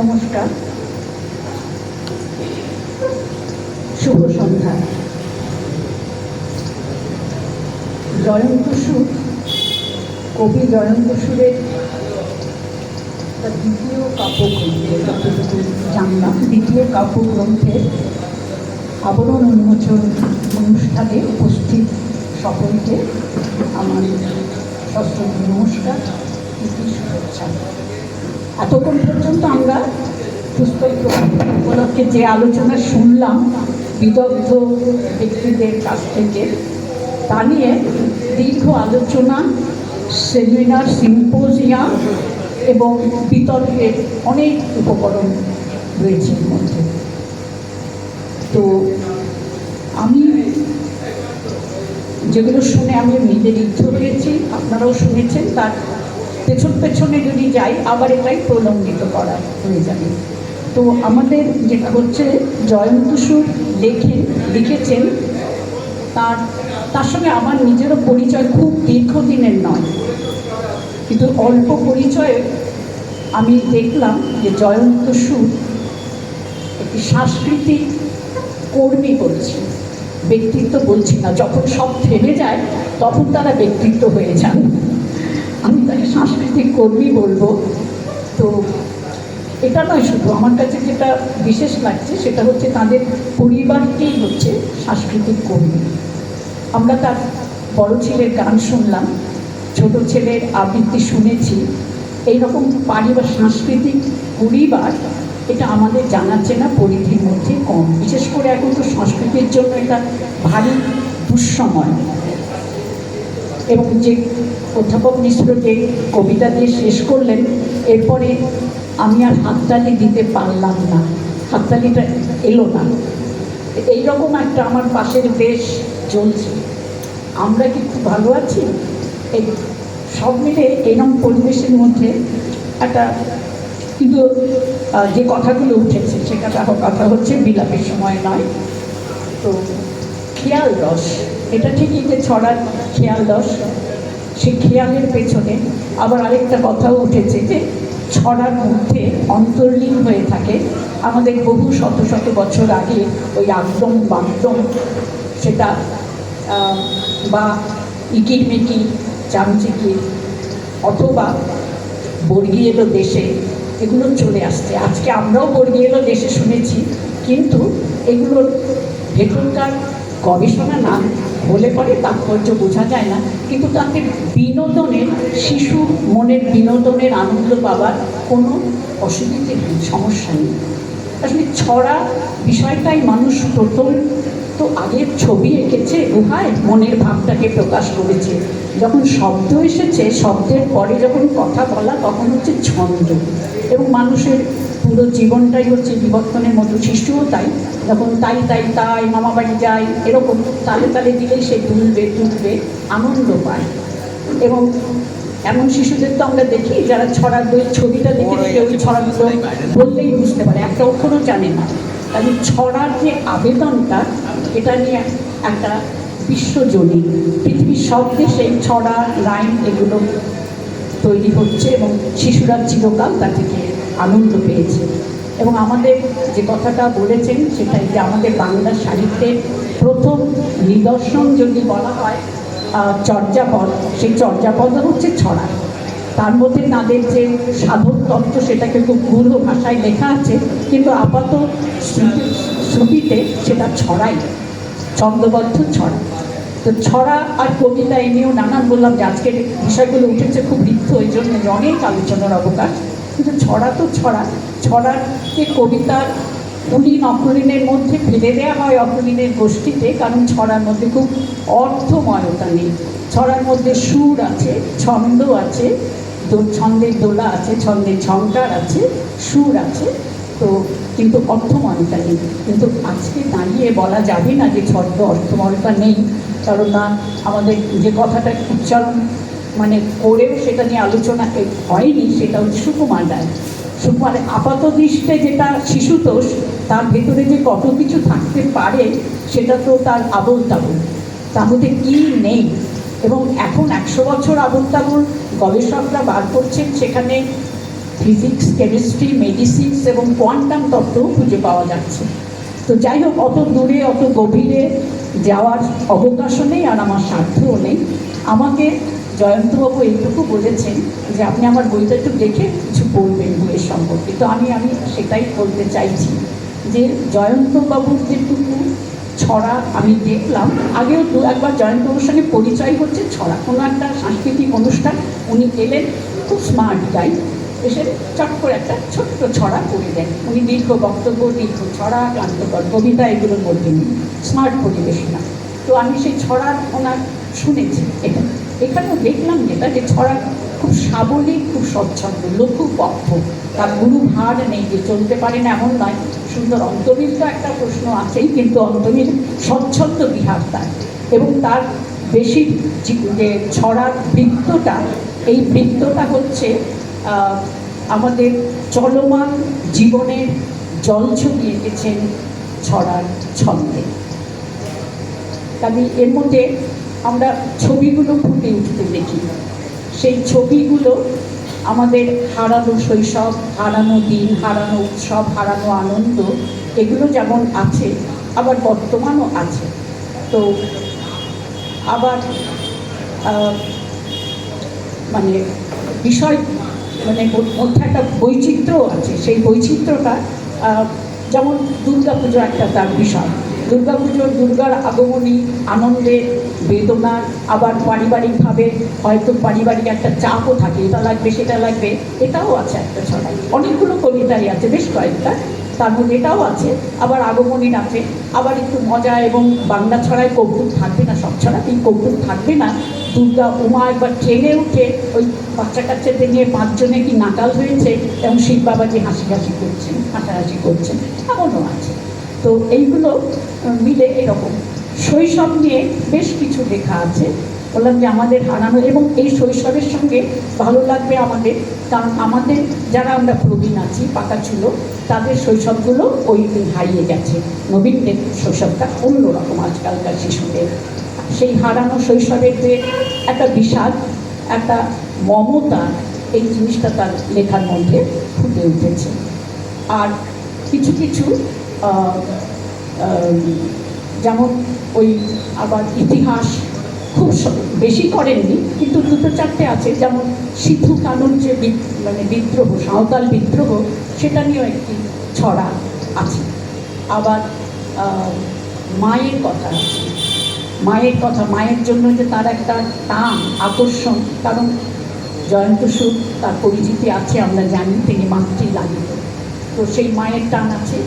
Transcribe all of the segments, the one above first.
নমস্কার, শুভ সন্ধ্যা। জয়ন্ত সুর, কবি জয়ন্ত সুরের দ্বিতীয় কাব্যগ্রন্থে, যতটুকু জানলাম, দ্বিতীয় কাব্যগ্রন্থের আবরণ উন্মোচন অনুষ্ঠানে উপস্থিত সকলকে আমার সশ্রদ্ধ নমস্কার, শুভেচ্ছা। এতক্ষণ পর্যন্ত আমরা পুস্তক উপলক্ষে যে আলোচনা শুনলাম বিদগ্ধ ব্যক্তিদের কাছ থেকে, তা নিয়ে দীর্ঘ আলোচনা, সেমিনার, সিম্পোজিয়াম এবং বিতর্কের অনেক উপকরণ রয়েছে এর মধ্যে। তো আমি যেগুলো শুনে আমি নিজে ঋদ্ধ হয়েছি, আপনারাও শুনেছেন, তার পেছনে যদি যাই আবার এটাই প্রলম্বিত করা হয়ে যাবে। তো আমাদের যেটা হচ্ছে, জয়ন্ত সুর লিখেছেন, তার সঙ্গে আমার নিজেরও পরিচয় খুব দীর্ঘদিনের নয়, কিন্তু অল্প পরিচয়ে আমি দেখলাম যে জয়ন্ত সুর একটি সাংস্কৃতিক কর্মী বলছি, ব্যক্তিত্ব বলছি না। যখন সব থেমে যায় তখন তারা ব্যক্তিত্ব হয়ে যান, আমি তাকে সাংস্কৃতিক কর্মী বলবো। তো এটা নয় শুধু, আমার কাছে যেটা বিশেষ লাগছে সেটা হচ্ছে তাদের পরিবারটি হচ্ছে সাংস্কৃতিক কর্মী। আমরা তার বড় ছেলের গান শুনলাম, ছোট ছেলের আবৃত্তি শুনেছি। এইরকম পারিবার সাংস্কৃতিক পরিবার, এটা আমাদের জানা চেনা পরিধির মধ্যে কম। বিশেষ করে এখন তো সংস্কৃতির জন্য এটা ভারী দুঃসময়। এবং যে অধ্যাপক মিশ্র যে কবিতা দিয়ে শেষ করলেন, এরপরে আমি আর হাততালি দিতে পারলাম না, হাততালিটা এলো না। এইরকম একটা আমার পাশের দেশ চলছে, আমরা কি খুব ভালো আছি? এই সব মিলে এরকম পরিবেশের মধ্যে একটা, কিন্তু যে কথাগুলো উঠেছে সেটা কথা হচ্ছে বিলাপের সময় নয়। তো খেয়াল রস, এটা ঠিকই যে ছড়ার খেয়াল রস, সেই খেয়ালের পেছনে আবার আরেকটা কথাও উঠেছে যে ছড়ার মধ্যে অন্তর্লীন হয়ে থাকে আমাদের বহু শত শত বছর আগে ওই আগদম বাগদম, সেটা বা ইকিরমিকি চামচিকি অথবা বর্গি এলো দেশে, এগুলো চলে আসছে। আজকে আমরাও বর্গি এলো দেশে শুনেছি, কিন্তু এগুলোর ভেতরকার গবেষণা না হলে পরে তাৎপর্য বোঝা যায় না। কিন্তু তাতে বিনোদনের, শিশুর মনের বিনোদনের আনন্দ পাবার কোনো অসুবিধে নেই, সমস্যা নেই। আসলে ছড়া বিষয়টাই মানুষ প্রথম তো আগের ছবি এঁকেছে, গুহায় মনের ভাবটাকে প্রকাশ করেছে। যখন শব্দ এসেছে, শব্দের পরে যখন কথা বলা, তখন হচ্ছে ছন্দ। এবং মানুষের পুরো জীবনটাই হচ্ছে বিবর্তনের মতো। শিশুও তাই, যখন তাই মামা বাড়ি যায়, এরকম তালে তালে দিলেই সে তুলবে আনন্দ পায়। এবং এমন শিশুদের তো আমরা দেখি যারা ছড়ার বই ছবিটা দেখে ওই ছড়াগুলো বললেই বুঝতে পারে, একটা অক্ষরও জানে না। তাহলে ছড়ার যে আবেদনটা, এটা নিয়ে একটা বিশ্বজনীন, পৃথিবীর সব দেশে ছড়া, রাইম এগুলো তৈরি হচ্ছে এবং শিশুরা চিরকাল তা থেকে আনন্দ পেয়েছে। এবং আমাদের যে কথাটা বলেছেন সেটাই, যে আমাদের বাংলা সাহিত্যের প্রথম নিদর্শন যদি বলা হয় চর্যাপদ, সেই চর্যাপদ হচ্ছে ছড়া। তার মধ্যে তাদের যে সাধক তত্ত্ব সেটাকে খুব গূঢ় ভাষায় লেখা আছে, কিন্তু আপাত শ্রুতিতে সেটা ছড়াই, ছন্দবদ্ধ ছড়া। তো ছড়া আর কবিতা এ নিয়েও নানান, বললাম যে আজকের বিষয়গুলো উঠেছে খুব রিক্ত, ওই জন্য অনেক আলোচনার অবকাশ। কিন্তু ছড়া তো ছড়াকে কবিতার কুলীন অকুলীনের মধ্যে ফেলে দেওয়া হয় অকুলীনের গোষ্ঠীতে, কারণ ছড়ার মধ্যে খুব অর্থময়তা নেই। ছড়ার মধ্যে সুর আছে, ছন্দ আছে, ছন্দের দোলা আছে, ছন্দের ঝংকার আছে, সুর আছে, তো কিন্তু অর্থময়তা নেই। কিন্তু আজকে দাঁড়িয়ে বলা যাবে না যে ছন্দ অর্থময়তা নেই, কারণ না আমাদের যে কথাটা উচ্চারণ করেও সেটা নিয়ে আলোচনা হয়নি, সেটা হচ্ছে সুকুমার রায়। সুকুমার আপাত দৃষ্টে যেটা শিশুতোষ, তার ভেতরে যে কত কিছু থাকতে পারে সেটা তো তার আবোল তাবোল, তার মধ্যে কী নেই। এবং এখন 100 বছর আবোল তাবোল গবেষকরা বার করছেন, সেখানে ফিজিক্স, কেমিস্ট্রি, মেডিসিন এবং কোয়ান্টাম তত্ত্বও খুঁজে পাওয়া যাচ্ছে। তো যাই হোক, অত দূরে অত গভীরে যাওয়ার অবকাশও নেই আর আমার স্বার্থও নেই। আমাকে জয়ন্তবাবু এইটুকু বলেছেন যে আপনি আমার বইটা একটু দেখে কিছু বলবেন বইয়ের সম্পর্কে। তো আমি সেটাই বলতে চাইছি যে জয়ন্তবাবুর যেটুকু ছড়া আমি দেখলাম, আগেও একবার জয়ন্তবাবুর সঙ্গে পরিচয় হচ্ছে ছড়া, কোনো একটা সাংস্কৃতিক অনুষ্ঠান উনি এলেন, খুব স্মার্ট গাই, এসে চট করে একটা ছোট্ট ছড়া করে দেন। উনি দীর্ঘ বক্তব্য, দীর্ঘ ছড়া, ক্লান্তকর কবিতা এগুলোর মধ্যে নেই, স্মার্ট পরিবেশ না। তো আমি সেই ছড়ার ওনার শুনেছি। এখানেও দেখলাম যেটা, যে ছড়া খুব সাবলীল, খুব স্বচ্ছন্দ, লঘুপক্ষ, তার গুরু ভার নেই যে চলতে পারে না এমন নয়। সুন্দর অন্তরীর তো একটা প্রশ্ন আছেই, কিন্তু অন্তরীর স্বচ্ছন্দ বিহার তার, এবং তার বেশি যে ছড়ার বৃত্তটা, এই বৃত্তটা হচ্ছে আমাদের চলমান জীবনের জলছবি এঁকেছেন ছড়ার ছন্দে। কাজে এর মধ্যে আমরা ছবিগুলো ফুটে উঠতে দেখি। সেই ছবিগুলো আমাদের হারানো শৈশব, হারানো দিন, হারানো উৎসব, হারানো আনন্দ, এগুলো যেমন আছে, আবার বর্তমানও আছে। তো আবার মানে বিষয় মানে মধ্যে একটা বৈচিত্র্যও আছে। সেই বৈচিত্র্যটা যেমন দুর্গাপুজো একটা তার বিষয়। দুর্গার আগমনী, আনন্দে, বেদনা, আবার পারিবারিকভাবে হয়তো পারিবারিক একটা চাপও থাকে, এটা লাগবে সেটা লাগবে, এটাও আছে একটা ছড়াই। অনেকগুলো কবিতাই আছে, বেশ কয়েকটা, তার মধ্যে এটাও আছে। আবার আগমনীর আছে, আবার একটু মজা, এবং বাংলা ছড়ায় কৌতুক থাকবে না, সব ছড়াতেই কৌতুক থাকবে না। দুর্গা উমা একবার ট্রেনে উঠে ওই বাচ্চা কাচ্চাদের নিয়ে 5 জনে কি নাকাল হয়েছে, এবং শিব বাবাজি হাসাহাসি করছেন, এমনও আছে। তো এইগুলো মিলে এরকম শৈশব নিয়ে বেশ কিছু লেখা আছে। বললাম যে আমাদের হারানো, এবং এই শৈশবের সঙ্গে ভালো লাগবে আমাদের, কারণ আমাদের যারা আমরা প্রবীণ আছি, পাকা ছিল, তাদের শৈশবগুলো ওই হারিয়ে গেছে। নবীনদের শৈশবটা অন্যরকম আজকালকার শিশুদের। সেই হারানো শৈশবের যে একটা বিষাদ, একটা মমতা, এই জিনিসটা তার লেখার মধ্যে ফুটে উঠেছে। আর কিছু কিছু যেমন ওই আবার ইতিহাস খুব বেশি করেননি, কিন্তু 2-4টে আছে। যেমন সিধু কানুর যে মানে বিদ্রোহ, সাঁওতাল বিদ্রোহ, সেটা নিয়েও একটি ছড়া আছে। আবার মায়ের কথা আছে, মায়ের জন্য যে তার একটা টান, আকর্ষণ, কারণ জয়ন্ত সুর তার পরিচিতি আছে, আমরা জানি তিনি মাতৃ লালিত। তো সেই মায়ের টান আছে,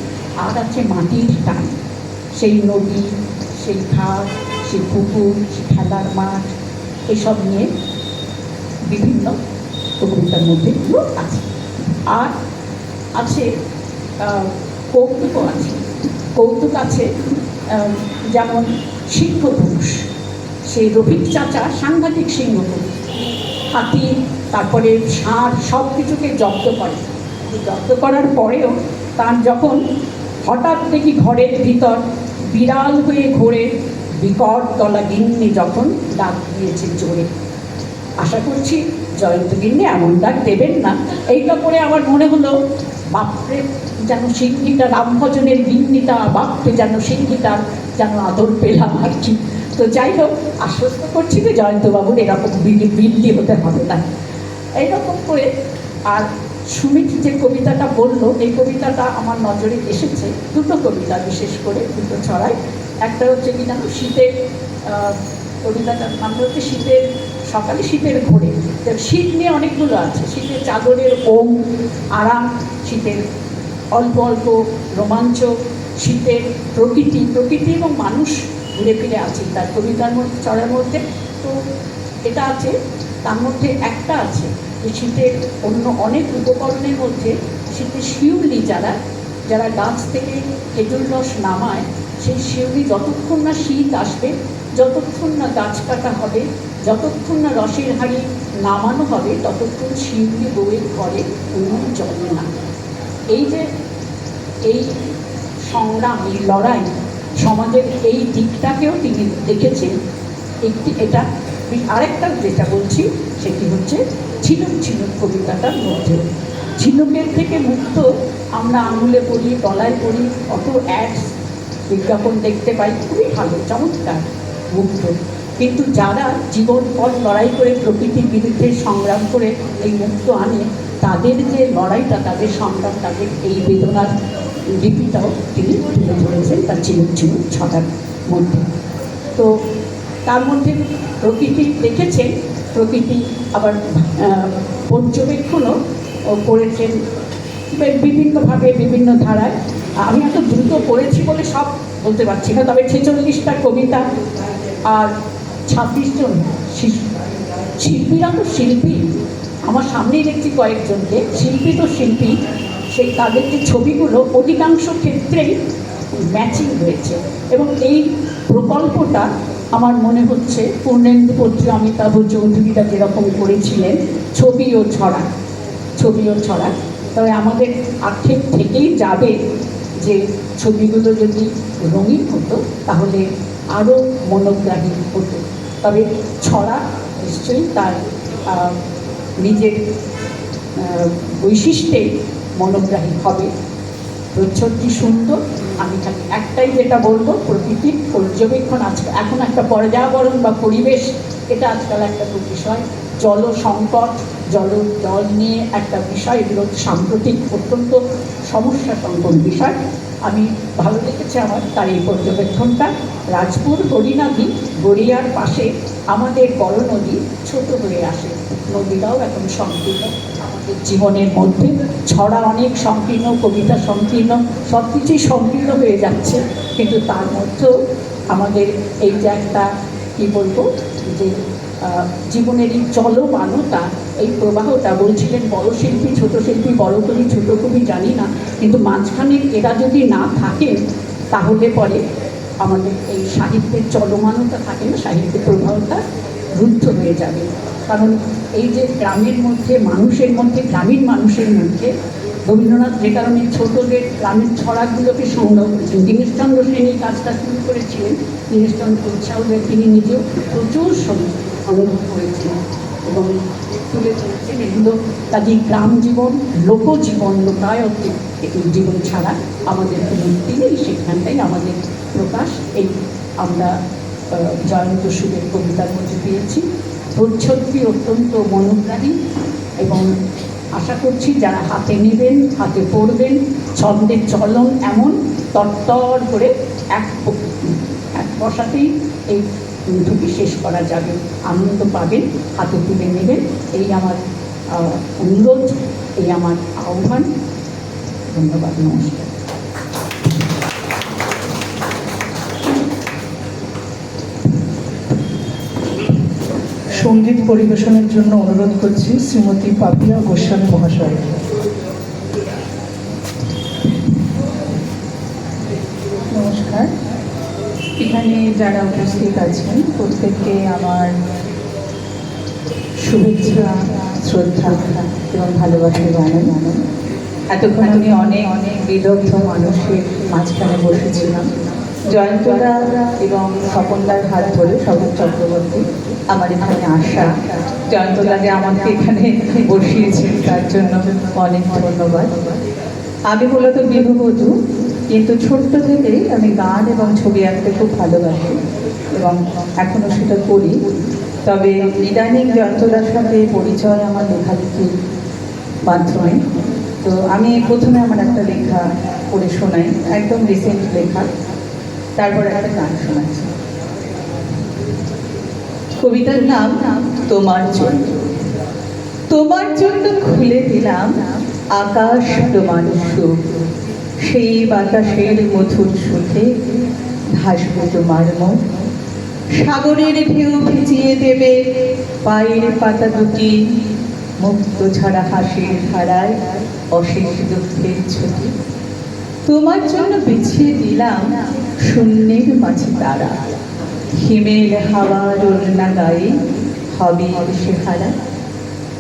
আর আছে মাটির টান, সেই নদী, সেই ঘাট, সেই পুকুর, সেই খেলার মাঠ, এসব নিয়ে বিভিন্ন কবিতার মধ্যে এগুলো আছে। আর আছে কৌতুকও আছে। কৌতুক আছে যেমন সিংহপুরুষ, সেই রফিক চাচা সাংঘাতিক সিংহপুরুষ, হাতি, তারপরে ষাঁড়, সব কিছুকে জব্দ করে। জব্দ করার পরেও তার যখন হঠাৎ দেখি ঘরের ভিতর বিড়াল হয়ে ঘোরে বিকট গলা গিন্নি যখন ডাক দিয়েছে জোরে। আশা করছি জয়ন্ত গিন্নি এমন ডাক দেবেন না। এইটা করে আমার মনে হলো, বাপরে যেন সিংহিটা, রামভজনের গিন্নিটা, বাপরে যেন সিংহিটা, যেন আদর পেলাম আর কি। তো যাই হোক, আশ্বস্ত করছি যে জয়ন্তবাবুর এরকম বিল্লি হতে হবে না, এইরকম করে। আর সুমিত যে কবিতাটা বললো, এই কবিতাটা আমার নজরে এসেছে। 2টো কবিতা, বিশেষ করে 2টো ছড়ায়। একটা হচ্ছে কি জানো, শীতের, কবিতাটার নাম হচ্ছে শীতের সকালে, শীতের ভোরে। শীত নিয়ে অনেকগুলো আছে, শীতের চাদরের ওম, আরাম, শীতের অল্প অল্প রোমাঞ্চ, শীতের প্রকৃতি এবং মানুষ ঘুরে ফিরে আছে তার কবিতার মধ্যে, ছড়ার মধ্যে। তো এটা আছে, তার মধ্যে একটা আছে যে শীতের অন্য অনেক উপকরণের মধ্যে শীতের শিউলি, যারা গাছ থেকে খেজুর রস নামায়, সেই শিউলি যতক্ষণ না শীত আসবে, যতক্ষণ না গাছ কাটা হবে, যতক্ষণ না রসের হাঁড়ি নামানো হবে, ততক্ষণ শিউলি বউয়ের ঘরে কোনো জলে না। এই যে এই সংগ্রাম, এই লড়াই, সমাজের এই দিকটাকেও তিনি দেখেছেন। এটা আরেকটা যেটা বলছি, সেটি হচ্ছে ঝিনুক ঝিনুক কবিতাটার মধ্যে। ঝিনুকের থেকে মুক্ত আমরা আঙুলে পড়ি, গলায় পড়ি, কত অ্যাডস বিজ্ঞাপন দেখতে পাই, খুবই ভালো, চমৎকার মুক্ত। কিন্তু যারা জীবন পথ লড়াই করে প্রকৃতির বিরুদ্ধে সংগ্রাম করে এই মুক্ত আনে, তাদের যে লড়াইটা, তাদের সংগ্রাম, তাদের এই বেদনার লিপিটাও তিনি তুলে ধরেছেন তার ঝিনুক ঝিনুক ছটার মধ্যে। তো তার মধ্যে প্রকৃতি দেখেছেন, প্রকৃতি আবার পর্যবেক্ষণও করেছেন বিভিন্নভাবে, বিভিন্ন ধারায়। আমি এত দ্রুত পড়েছি বলে সব বলতে পারছি না, তবে 46টা কবিতা আর 26 জন শিল্পীরা তো শিল্পী, আমার সামনেই দেখছি কয়েকজনকে, শিল্পী তো শিল্পী, সেই তাদের যে ছবিগুলো অধিকাংশ ক্ষেত্রেই ম্যাচিং হয়েছে। এবং এই প্রকল্পটা আমার মনে হচ্ছে পূর্ণেন্দু পত্রী, অমিতাভ চৌধুরীরা যেরকম করেছিলেন ছবি ও ছড়া, তবে আমাদের আক্ষেপ থেকেই যাবে যে ছবিগুলো যদি রঙিন হতো তাহলে আরও মনোগ্রাহী হতো। তবে ছড়া নিশ্চয়ই তার নিজের বৈশিষ্ট্যে মনোগ্রাহী হবে। প্রচ্ছদটি সুন্দর। আমি খালি একটাই যেটা বলবো, প্রকৃতির পর্যবেক্ষণ আজকে এখন একটা পর্যাবরণ বা পরিবেশ, এটা আজকাল একটা বিষয়, জল সংকট, জল নিয়ে একটা বিষয়, এগুলো সাম্প্রতিক অত্যন্ত সমস্যা সংকট বিষয়। আমি ভালো লেগেছে আমার তার এই পর্যবেক্ষণটা। রাজপুর হরিনদী গড়িয়ার পাশে আমাদের বড় নদী ছোট হয়ে আসে, নদীটাও এখন সংকীর্ণ আমাদের জীবনের মধ্যে। ছড়া অনেক সংকীর্ণ, কবিতা সংকীর্ণ, সব কিছুই সংকীর্ণ হয়ে যাচ্ছে, কিন্তু তার মধ্যেও আমাদের এই যে একটা কী বলবো, যে জীবনের এই চলমানতা, এই প্রবাহটা, বলছিলেন বড় শিল্পী ছোট শিল্পী, বড় কবি ছোট কবি জানি না, কিন্তু মাঝখানে এরা যদি না থাকে তাহলে পরে আমাদের এই সাহিত্যের চলমানতা থাকে না, সাহিত্যের প্রবাহটা রুদ্ধ হয়ে যাবে। কারণ এই যে গ্রামের মধ্যে মানুষের মধ্যে, গ্রামীণ মানুষের মধ্যে রবীন্দ্রনাথ যে কারণে ছোটদের গ্রামের ছড়াগুলোকে সংগ্রহ করেছেন, দীনেশচন্দ্র সেন এই কাজটা শুরু করেছিলেন, দীনেশচন্দ্র উৎসাহ হয়ে তিনি নিজেও প্রচুর অনুভব করেছিলেন এবং তুলে ধরেছেন এগুলো। কাজেই গ্রাম জীবন, লোকজীবন, লোকায়তিক জীবন ছাড়া আমাদের কোনো মুক্তি নেই, সেখানটাই আমাদের প্রকাশ। এই আমরা জয়ন্ত সুরের কবিতার মধ্যে পেয়েছি। প্রচ্ছদটি অত্যন্ত মনোগ্রাহী এবং আশা করছি যারা হাতে নেবেন, হাতে পড়বেন, ছন্দের চলন এমন তরতর করে এক বসাতেই এই দুটি শেষ করা যাবে, আনন্দ পাবেন, হাতে তুলে নেবেন, এই আমার অনুরোধ, এই আমার আহ্বান। ধন্যবাদ, নমস্কার। সঙ্গীত পরিবেশনের জন্য অনুরোধ করছি শ্রীমতী পাপিয়া গোস্বামী মহাশয়। নমস্কার। এখানে যারা উপস্থিত আছেন প্রত্যেককে আমার শুভেচ্ছা, শ্রদ্ধা এবং ভালোবাসা জানাই। এতক্ষণ আমি অনেক অনেক বিদগ্ধ মানুষের মাঝখানে বসেছিলাম। জয়ন্তদা এবং স্বপনদার হাত ধরে স্বপন চক্রবর্তী আমার এখানে আসা, জয়ন্তদা যে আমাকে এখানে বসিয়েছেন তার জন্য অনেক ধন্যবাদ। আমি মূলত গৃহবধূ, কিন্তু ছোট্ট থেকেই আমি গান এবং ছবি আঁকতে খুব ভালোবাসি এবং এখনও সেটা করি। তবে ইদানিং জয়ন্তদার সাথে পরিচয় আমার লেখালেখির মাধ্যমে। তো আমি প্রথমে আমার একটা লেখা পড়ে শোনাই, একদম রিসেন্ট লেখা, তারপর একটা গান শোনাচ্ছি। কবিতার নাম তোমার জন্য। তোমার জন্য খুলে দিলাম আকাশ তোমার সুখ, সেই বাতাসের মধুর সুখে ভাসবে তোমার মুখ। সাগরের ঢেউ ভিজিয়ে দেবে পায়ের পাতা দুটি, মুক্ত ছাড়া হাসির ধারায় অশেষ দুঃখের ছুটি। তোমার জন্য বিছিয়ে দিলাম শূন্যের মাঝে তারা, হিমেল হাওয়ার ওড়না গায়ে হবে সে হারা।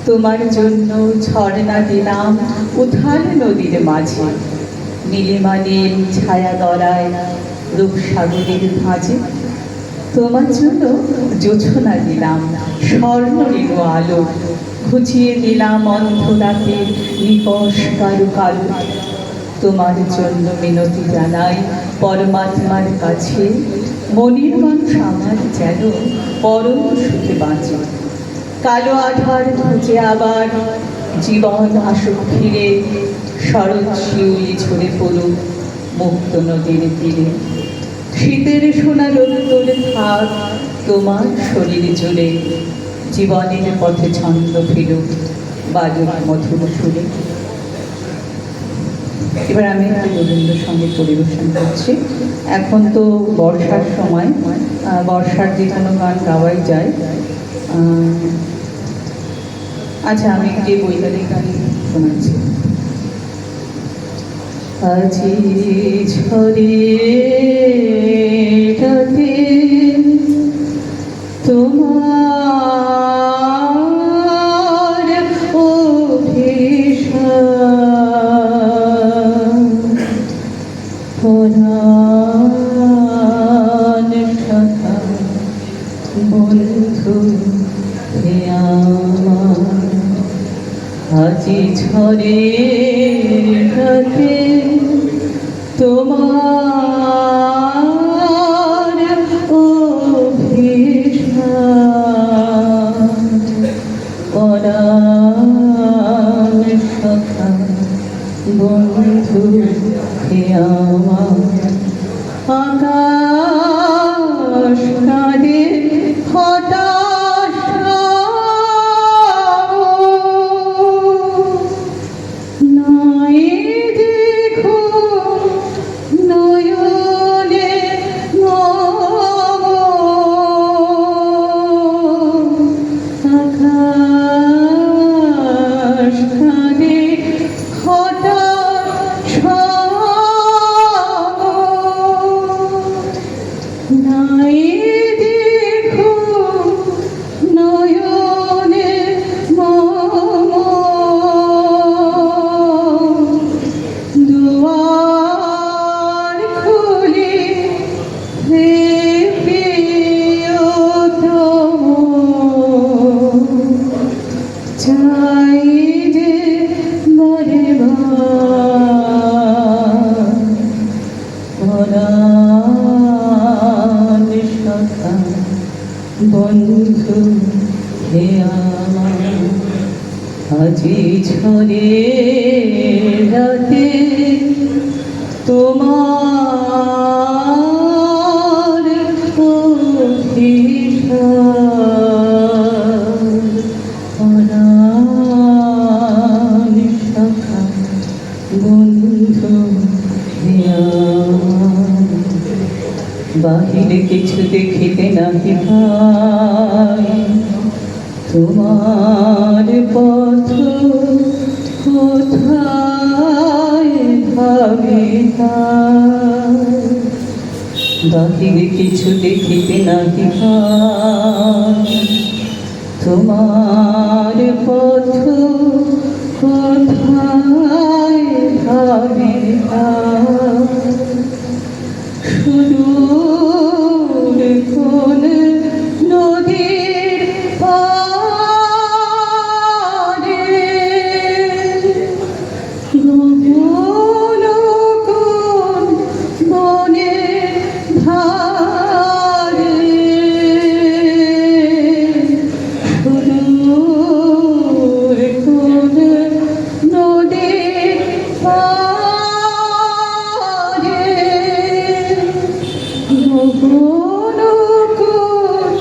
তোমার জন্য ঝর্ণা দিলাম উথাল নদীর মাঝে, নীলিমা নীল ছায়া গড়ায় রূপসাগরের ভাঁজে। তোমার জন্য জোছনা দিলাম স্বর্ণরেণু আলো, ঘুচিয়ে দিলাম অন্ধরাতের নিকষ কারু কারু। তোমার জন্য মিনতি জানাই পরমাত্মার কাছে, মনির মানুষ আমার যেন পরম সুখে বাঁচে। কালো আধার খুঁজে আবার জীবন আসুক ফিরে, শরৎ শিউলি ঝরে পড়ুক মুক্ত নদীর তীরে। শীতের সোনা রোদ্দুর থাক তোমার শরীর জুড়ে, জীবনের পথে ছন্দ ফিরুক বাজুক মধুর সুরে। এবার আমি একটু রবীন্দ্রসঙ্গীত পরিবেশন করছি। এখন তো বর্ষার সময়, বর্ষার যে কোনো গান গাওয়াই যায়। আচ্ছা, আমি একটি বৈতারিক গান শোনাচ্ছি। আজি ঝরে রাতে তোমার অভিশাপ, পরাণ সখা বন্ধু হে আমার। আজি ঝরে রাতে তোমার অভিশাপ, পরাণ সখা বন্ধু হে আমার। আকাশ কাঁদে হতাশ, নাই দেখো নয়নে আকাশ কাঁদে হতাশ, নাই দেখো নয়নে দুয়ার খুলে হে প্রিয়তম, চাই যে বারে বার, পরাণ সখা বন্ধু হে আমার। আজি ঝরে রাতে তোমার অভিশাপ, পরাণ সখা বন্ধু হে আমার। বাহিরে কিছু দেখিতে নাহি ভাই, তোমার পথ কোথায় ভাবে তাই। বাহিরে কিছু দেখিতে নাহি ভাই, তোমার পথ কোথায় ভাবে তাই। সুদূর কোন নদীর পাড়ে, গহন কোন বনের ধারে, সুদূর কোন নদীর পাড়ে, গহন কোন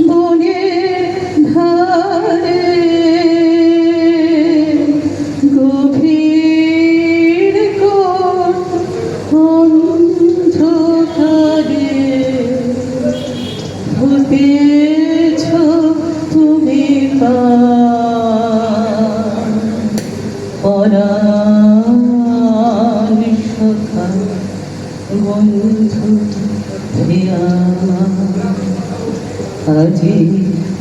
বনের ধারে, গভীর কোন অন্ধকারে হতেছ তুমি পার, পরাণ সখা বন্ধু হে আমার। আজি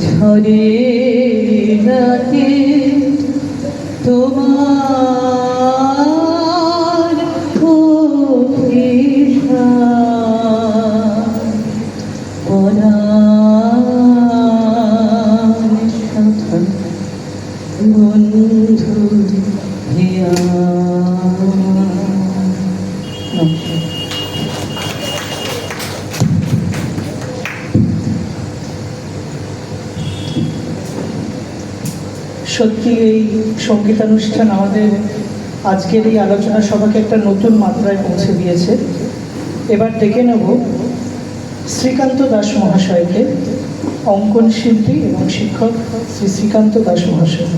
ঝরে রাতে তোমার অভিশাপ, পরাণ সখা সত্যি এই সঙ্গীতানুষ্ঠান আমাদের আজকের এই আলোচনা সভাকে একটা নতুন মাত্রায় পৌঁছে দিয়েছে। এবার ডেকে নেব শ্রীকান্ত দাস মহাশয়কে, অঙ্কন শিল্পী এবং শিক্ষক শ্রী শ্রীকান্ত দাস মহাশয়।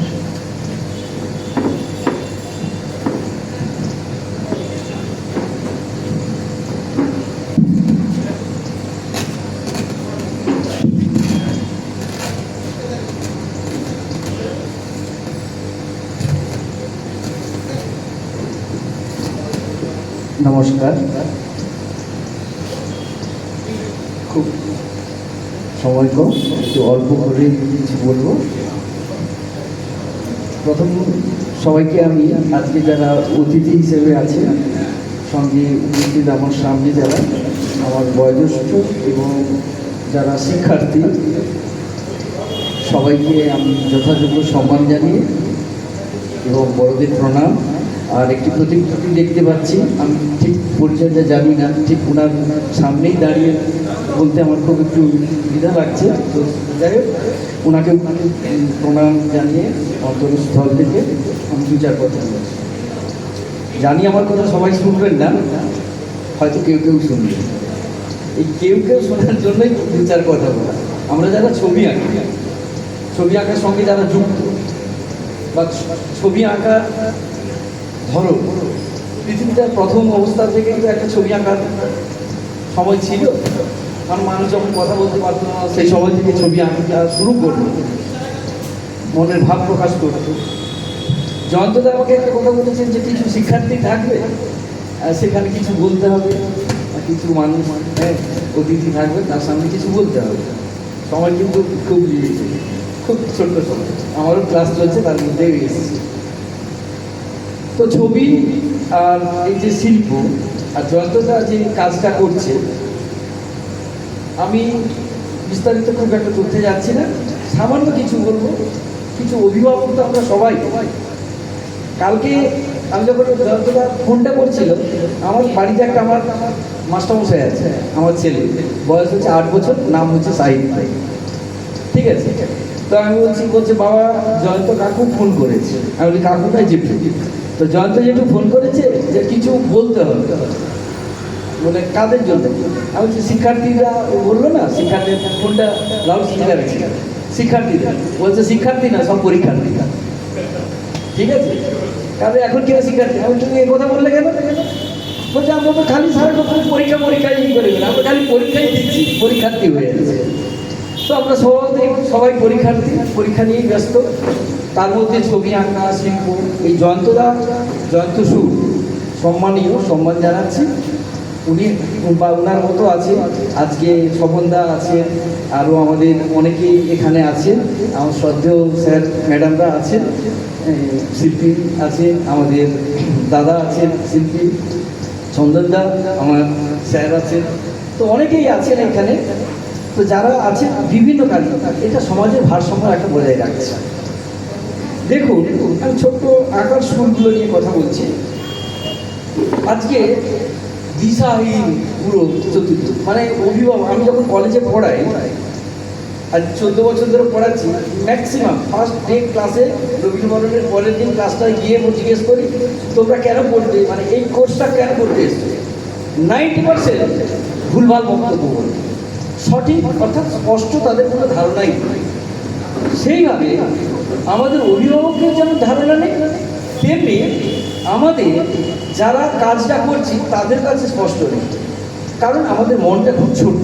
নমস্কার। খুব সময় কম, একটু অল্প করে কিছু বলবো। প্রথম সবাইকে আমি আজকে যারা অতিথি হিসেবে আছে, সঙ্গে উপস্থিত আমার সামনে যারা আমার বয়োজ্যেষ্ঠ এবং যারা শিক্ষার্থী, সবাইকে আমি যথাযোগ্য সম্মান জানিয়ে এবং বড়দের প্রণাম। আর একটি প্রতিকৃতি দেখতে পাচ্ছি, আমি ঠিক পরিচয়টা জানি না, ঠিক ওনার সামনেই দাঁড়িয়ে বলতে আমার খুব একটু দ্বিধা লাগছে। তো যাই হোক, ওনাকে প্রণাম জানিয়ে অন্তরস্থল থেকে আমি 2-4 কথা বলছি। জানি আমার কথা সবাই শুনবেন না, হয়তো কেউ কেউ শুনবে। এই কেউ কেউ শোনার জন্যই 2-4 কথা বলা। আমরা যারা ছবি আঁকি, ছবি আঁকার সঙ্গে যারা যুক্ত বা ছবি আঁকা, ধরো পৃথিবীটার প্রথম অবস্থা থেকে কিন্তু একটা ছবি আঁকার সময় ছিল। কারণ মানুষ যখন কথা বলতে পারতো না, সেই সময় থেকে ছবি আঁকা শুরু করলো, মনের ভাব প্রকাশ করতো। জয়ন্তদা আমাকে একটা কথা বলেছেন যে কিছু শিক্ষার্থী থাকবে, সেখানে কিছু বলতে হবে, কিছু মানুষ অতিথি থাকবে, তার সামনে কিছু বলতে হবে। সময় কিন্তু খুব ছোট্ট সময়, আমারও ক্লাস চলছে, তার মধ্যেই এসেছি। তো ছবি আর এই যে শিল্প আর জয়ন্তদা যে কাজটা করছে, আমি বিস্তারিত খুব একটা করতে যাচ্ছি না, সামান্য কিছু বলবো। কিছু অভিভাবক তো আমরা সবাই। কালকে আমি যখন জয়ন্তদা ফোনটা করছিল, আমার বাড়িতে একটা আমার মাস্টারমশাই আছে, আমার ছেলে, বয়স হচ্ছে 8 বছর, নাম হচ্ছে সাহিদ ভাই, ঠিক আছে। তো আমি বলছে বাবা জয়ন্ত কাকু ফোন করেছে। আমি বলি কাকুটাই জেঠু। তো জয়ন্ত জেঠু ফোন করেছে যে কিছু বলতে হবে, বলে কাদের জন্য? আমি বলছি শিক্ষার্থীরা, বললো না, শিক্ষার্থী ফোনটা লাউড স্পিকারে ছিল, শিক্ষার্থীরা বলছে শিক্ষার্থী না, সব পরীক্ষার্থী, ঠিক আছে। কারণ এখন কেন শিক্ষার্থী? আমি তুমি এই কথা বললে কেন? বলছে আমরা তো খালি সারাক্ষণ পরীক্ষায় ই করে গেলাম, আমরা খালি পরীক্ষায় দিচ্ছি, পরীক্ষার্থী হয়ে যাচ্ছে। তো আমরা সবাই পরীক্ষার্থী, পরীক্ষা নিয়েই ব্যস্ত। তার মধ্যে ছবি আঁকা, শিল্প, এই জয়ন্ত সুর সম্মানীয়, সম্মান জানাচ্ছি। উনি বা ওনার মতো আছে, আজকে স্বপনদা আছে, আরও আমাদের অনেকেই এখানে আছেন, আমার শ্রদ্ধেয় স্যার ম্যাডামরা আছেন, শিল্পী আছেন, আমাদের দাদা আছেন শিল্পী, চন্দনদা আমার স্যার আছেন, তো অনেকেই আছেন এখানে। তো যারা আছেন বিভিন্ন কাজ, এটা সমাজের ভারসাম্য একটা বজায় রাখছে। দেখুন, আমি ছোট্ট আঁকার সুরগুলো নিয়ে কথা বলছি। আজকে দিশাহীন পুরো চতুর্থ, মানে অভিভাবক, আমি যখন কলেজে পড়াই, আর 14 বছর ধরে পড়াচ্ছি, ম্যাক্সিমাম ফার্স্ট ডে ক্লাসে রবীন্দ্রবরণের পরের দিন ক্লাসটায় গিয়ে জিজ্ঞেস করি তোমরা কেন পড়বে, মানে এই কোর্সটা কেন করতে এসছো? 90% ভুলভাল বক্তব্য বলে, সঠিক অর্থাৎ স্পষ্ট তাদের কোনো ধারণাই নেই। সেইভাবে আমাদের অভিভাবকদের যেমন ধারণা নেই, তেমনি আমাদের যারা কাজটা করছি তাদের কাছে স্পষ্ট নেই। কারণ আমাদের মনটা খুব ছোট।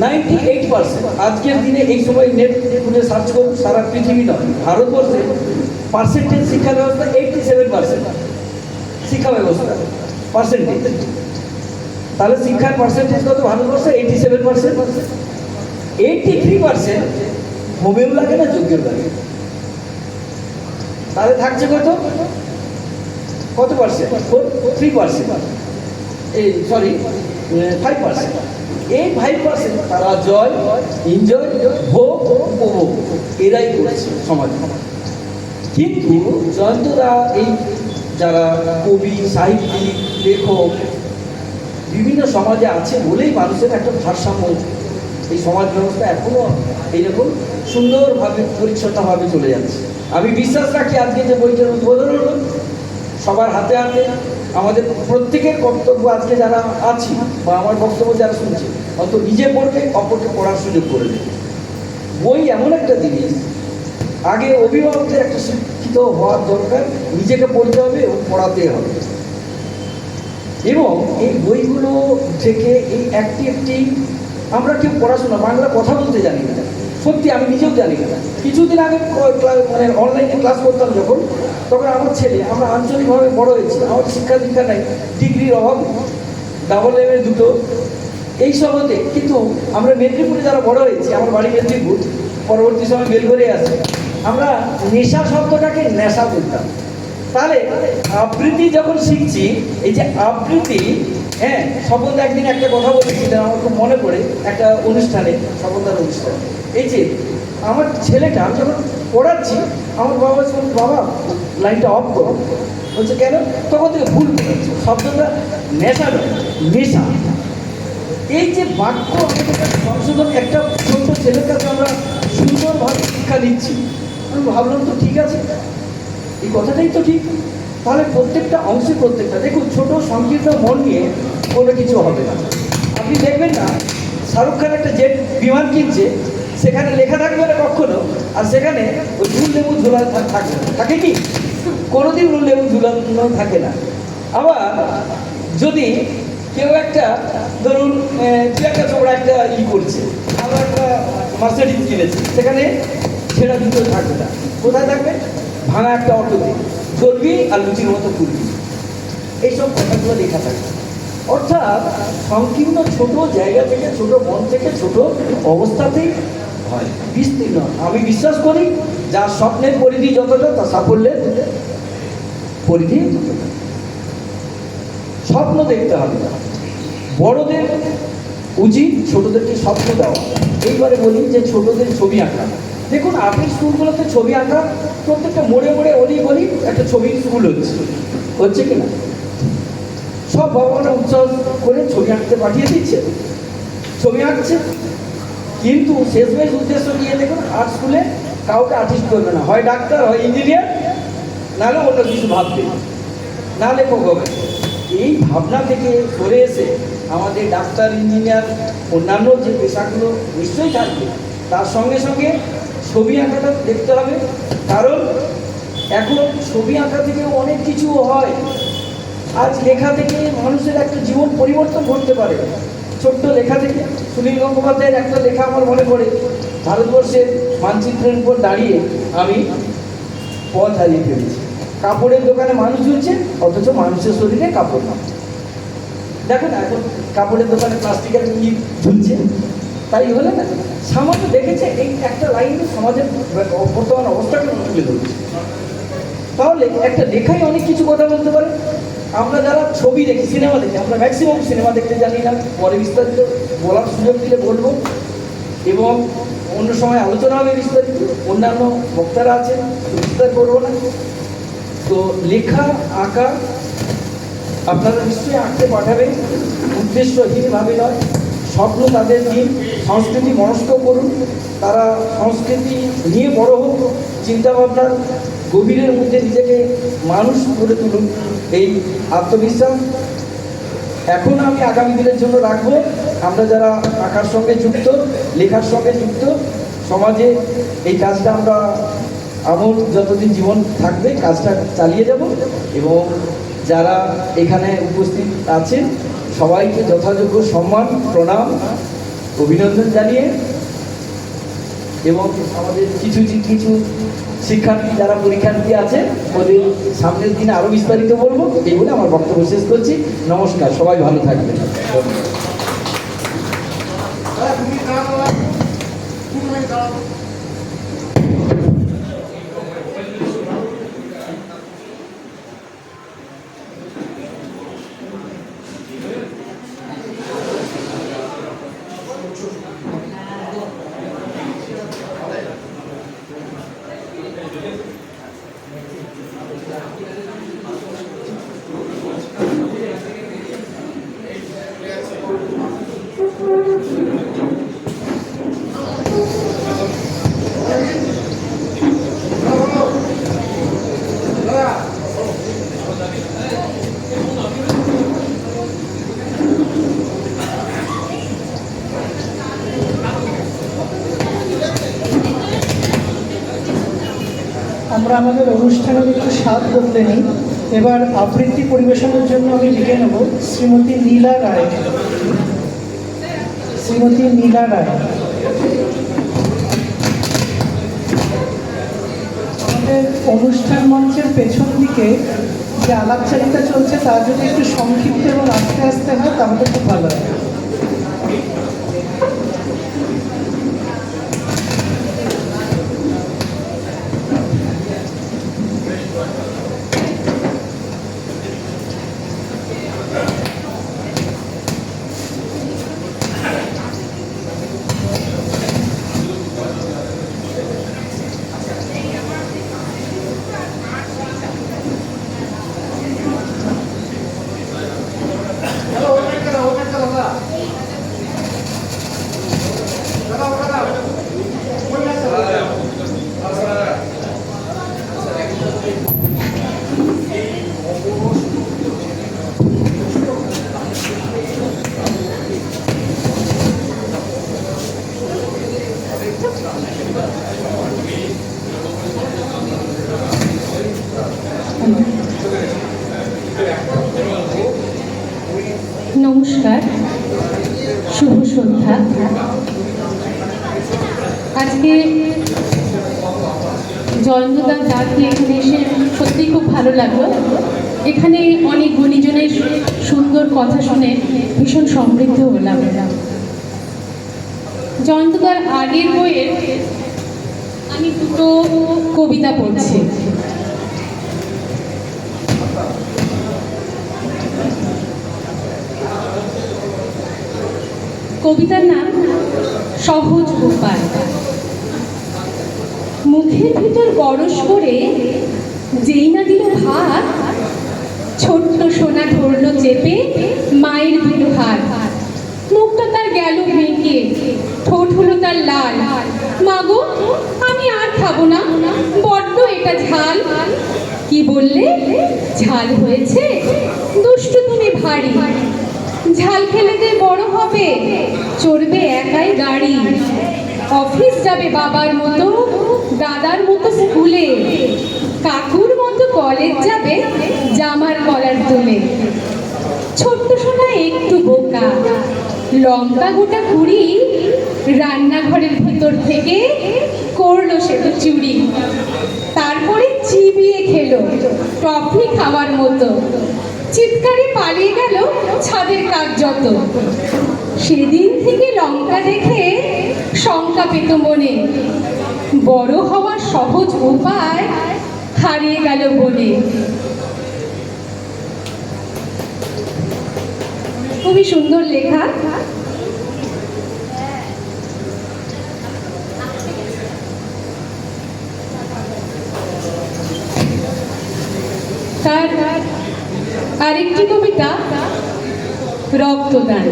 98% আজকের দিনে এই সময় নেট খুলে সার্চ করুন, সারা পৃথিবী নয়, ভারতবর্ষে পার্সেন্টেজ শিক্ষা ব্যবস্থা 87% শিক্ষা ব্যবস্থা পার্সেন্টেজ। তাহলে শিক্ষার পার্সেন্টেজ কত ভারতবর্ষে? 87%। 83% হোমেও লাগে না, যোগ্যেও লাগে। তাহলে থাকছে কত পার্সেন্ট? 3%, এই সরি 5%। এই 5% তারা জয়, এনজয়, ভোগ, উপভোগ এরাই করছে সমাজ। কিন্তু জয়ন্তরা এই যারা কবি, সাহিত্যিক, লেখক বিভিন্ন সমাজে আছে বলেই মানুষের একটা ভারসাম্য এই সমাজ ব্যবস্থা এখনও এইরকম সুন্দরভাবে পরিচ্ছন্নভাবে চলে যাচ্ছে। আমি বিশ্বাস রাখি আজকে যে বইটার উদ্বোধন হলো, সবার হাতে হাতে আমাদের প্রত্যেকের কর্তব্য আজকে যারা আছি বা আমার বক্তব্য যারা শুনছে, অত নিজে পড়বে, অপরকে পড়ার সুযোগ করে দেবে। বই এমন একটা জিনিস, আগে অভিভাবকদের একটা শিক্ষিত হওয়ার দরকার, নিজেকে পড়তে হবে এবং পড়াতে হবে। এবং এই বইগুলো থেকে এই একটি একটি আমরা কেউ পড়াশোনা বাংলা কথা বলতে জানি না, সত্যি আমি নিজেও জানি না। কিছুদিন আগে মানে অনলাইনে ক্লাস করতাম যখন, তখন আমার ছেলে, আমরা আঞ্চলিকভাবে বড় হয়েছি, আমাদের শিক্ষা দীক্ষা নাই, ডিগ্রির অভাব, ডাবল এমএ দুটো এইসব হতে, কিন্তু আমরা মেদিনীপুরে যারা বড় হয়েছি, আমার বাড়ি মেদিনীপুর, পরবর্তী সময় বেলঘরে আছে, আমরা নেশা শব্দটাকে নেশা বলতাম। তাহলে আবৃত্তি যখন শিখছি, এই যে আবৃত্তি, হ্যাঁ, স্বপনদা একদিন একটা কথা বলেছিলেন, আমার খুব মনে পড়ে, একটা অনুষ্ঠানে, স্বপনদার অনুষ্ঠানে, এই যে আমার ছেলেটা আমি যখন পড়াচ্ছি, আমার বাবা বলছে, বাবা লাইনটা অফ করো, বলছে কেন? তখন থেকে ভুল করেছে, শব্দটা নেশা নয়, নেশা। এই যে বাক্য আমাদের কাছে সংশোধন, একটা ছোট্ট ছেলের কাছে আমরা সুন্দরভাবে শিক্ষা দিচ্ছি, আমি ভাবলাম তো ঠিক আছে, এই কথাটাই তো ঠিক। তাহলে প্রত্যেকটা অংশে প্রত্যেকটা, দেখুন, ছোট সংকীর্ণ মন নিয়ে কোনো কিছু হবে না। আপনি দেখবেন না, শাহরুখ খান একটা জেট বিমান কিনছে, সেখানে লেখা থাকবে না কখনো, আর সেখানে ওই নুন লেবু ঝুলা থাকবে না, থাকে কি? কোনোদিন নুন লেবু ঝুলানো থাকে না। আবার যদি কেউ একটা, ধরুন দু একটা ছোকরা একটা করছে, আমরা একটা মার্সিডিজ কিনেছি, সেখানে ছেঁড়া জুতো থাকবে না, কোথায় থাকবে? ভাঙা একটা অটোতে চর্বি আর লুচির মতো করবি, এইসব কথাগুলো লেখা থাকে। অর্থাৎ সংকীর্ণ ছোট জায়গা থেকে, ছোট মন থেকে, ছোট অবস্থাতেই হয়, বিস্তীর্ণ। আমি বিশ্বাস করি, যার স্বপ্নের পরিধি যতটা, তার সাফল্যের পরিধি ততটা। স্বপ্ন দেখতে হবে, বড়দের উচিত ছোটদেরকে স্বপ্ন দেওয়া। এইবারে বলি যে ছোটদের ছবি আঁকা। দেখুন, আপনি স্কুলগুলোতে ছবি আঁকা, প্রত্যেকটা মোড়ে মোড়ে অলি গলি একটা ছবির স্কুল হচ্ছে কিনা? সব বাবা উৎসাহ করে ছবি আঁকতে পাঠিয়ে দিচ্ছে, ছবি আঁকছে, কিন্তু শেষমেশ উদ্দেশ্য নিয়ে দেখুন, আর্ট স্কুলে কাউকে আর্টিস্ট করবে না, হয় ডাক্তার, হয় ইঞ্জিনিয়ার, নাহলে অন্য কিছু ভাববে, না লেখক হবে। এই ভাবনা থেকে সরে এসে আমাদের ডাক্তার, ইঞ্জিনিয়ার, অন্যান্য যে পেশাগুলো নিশ্চয়ই থাকবে, তার সঙ্গে সঙ্গে ছবি আঁকাটা দেখতে হবে। কারণ এখন ছবি আঁকা থেকে অনেক কিছু হয়। আজ লেখা থেকে মানুষের একটা জীবন পরিবর্তন ঘটতে পারে, ছোট্ট লেখা থেকে। সুনীল গঙ্গোপাধ্যায়ের একটা লেখা আমার মনে পড়ে, ভারতবর্ষের মানচিত্রের উপর দাঁড়িয়ে আমি পথ হারিয়ে ফেলেছি। কাপড়ের দোকানে মানুষ ঝুলছে, অথচ মানুষের শরীরে কাপড় না। দেখো না, এখন কাপড়ের দোকানে প্লাস্টিকের ইট ঝুলছে, তাই হলে না, সামান্য দেখেছে এই একটা লাইন সমাজের বর্তমান অবস্থাকে তুলে ধরছে। তাহলে একটা লেখাই অনেক কিছু কথা বলতে পারে। আমরা যারা ছবি দেখি, সিনেমা দেখি, আমরা ম্যাক্সিমাম সিনেমা দেখতে জানি না, পরে বিস্তারিত বলার সুযোগ দিলে বলবো, এবং অন্য সময় আলোচনা হবে বিস্তারিত, অন্যান্য বক্তারা আছেন, বিস্তার করবো না। তো লেখা আঁকা আপনারা নিশ্চয়ই আঁকতে পাঠাবেন, উদ্দেশ্যহীনভাবে নয়, স্বপ্ন তাদের দিন, সংস্কৃতি মনস্ক করুন, তারা সংস্কৃতি নিয়ে বড় হোক, চিন্তাভাবনার গভীরের মধ্যে নিজেকে মানুষ করে তুলুন, এই আত্মবিশ্বাস এখন আমি আগামী দিনের জন্য রাখবো। আমরা যারা আঁকার সঙ্গে যুক্ত, লেখার সঙ্গে যুক্ত, সমাজে এই কাজটা আমরা আমার যতদিন জীবন থাকবে কাজটা চালিয়ে যাব। এবং যারা এখানে উপস্থিত আছেন সবাইকে যথাযোগ্য সম্মান, প্রণাম, অভিনন্দন জানিয়ে, এবং আমাদের কিছু শিক্ষার্থী যারা পরীক্ষার্থী আছে ওদের সামনের দিনে আরও বিস্তারিত বলবো। এই বলে আমার বক্তব্য শেষ করছি। নমস্কার, সবাই ভালো থাকবেন। আমরা আমাদের অনুষ্ঠানের একটু স্বাদ বদলে নিই। এবার আবৃত্তি পরিবেশনের জন্য আমি ডেকে নেব শ্রীমতী নীলা রায়। শ্রীমতী নীলা রায়। আমাদের অনুষ্ঠান মঞ্চের পেছন দিকে যে আলাপচারিতা চলছে তা যদি একটু সংক্ষিপ্ত এবং আস্তে আস্তে হয় তাহলে খুব ভালো হয়। নমস্কার, শুভ সন্ধ্যা। আজকে জয়ন্তদার ডাক দিয়ে এখানে এসে সত্যিই খুব ভালো লাগলো। এখানে অনেক গুণীজনের সুন্দর কথা শুনে ভীষণ সমৃদ্ধ হলাম। জয়ন্তদার আগের বইয়ের আমি দুটো কবিতা পড়ছি। কবিতার নাম সহজ উপায়। মুখের ভিতর গরস করে যেই না দিল ভাত, ছোট্ট সোনা ধরল চেপে মায়ের দুটো হাত। মুখটা তার গেল বেঁকে, ঠোঁট হলো তার লাল। মাগো, আমি আর খাবো না, বড্ড এটা ঝাল। কি বললে? ঝাল হয়েছে? দুষ্টু তুমি ভারী। ঝাল খেলে যে বড় হবে, চড়বে একাই গাড়ি। অফিস যাবে বাবার মতো, দাদার মতো স্কুলে, কাকুর মতো কলেজ যাবে জামার কলার তুলে। ছোট্ট সোনা একটু বোকা, লঙ্কা গোটা কুড়ি রান্নাঘরের ভিতর থেকে করলো সে তো চুরি। তারপরে চিবিয়ে খেলো টফি খাওয়ার মতো। চিৎকারে পালিয়ে গেল ছাদের কাজ যত। সেদিন থেকে লঙ্কা দেখে শঙ্কা পেত মনে, বড় হওয়ার সহজ উপায় হারিয়ে গেল বনে। খুবই সুন্দর লেখা। তার আরেকটি কবিতা রক্তদান।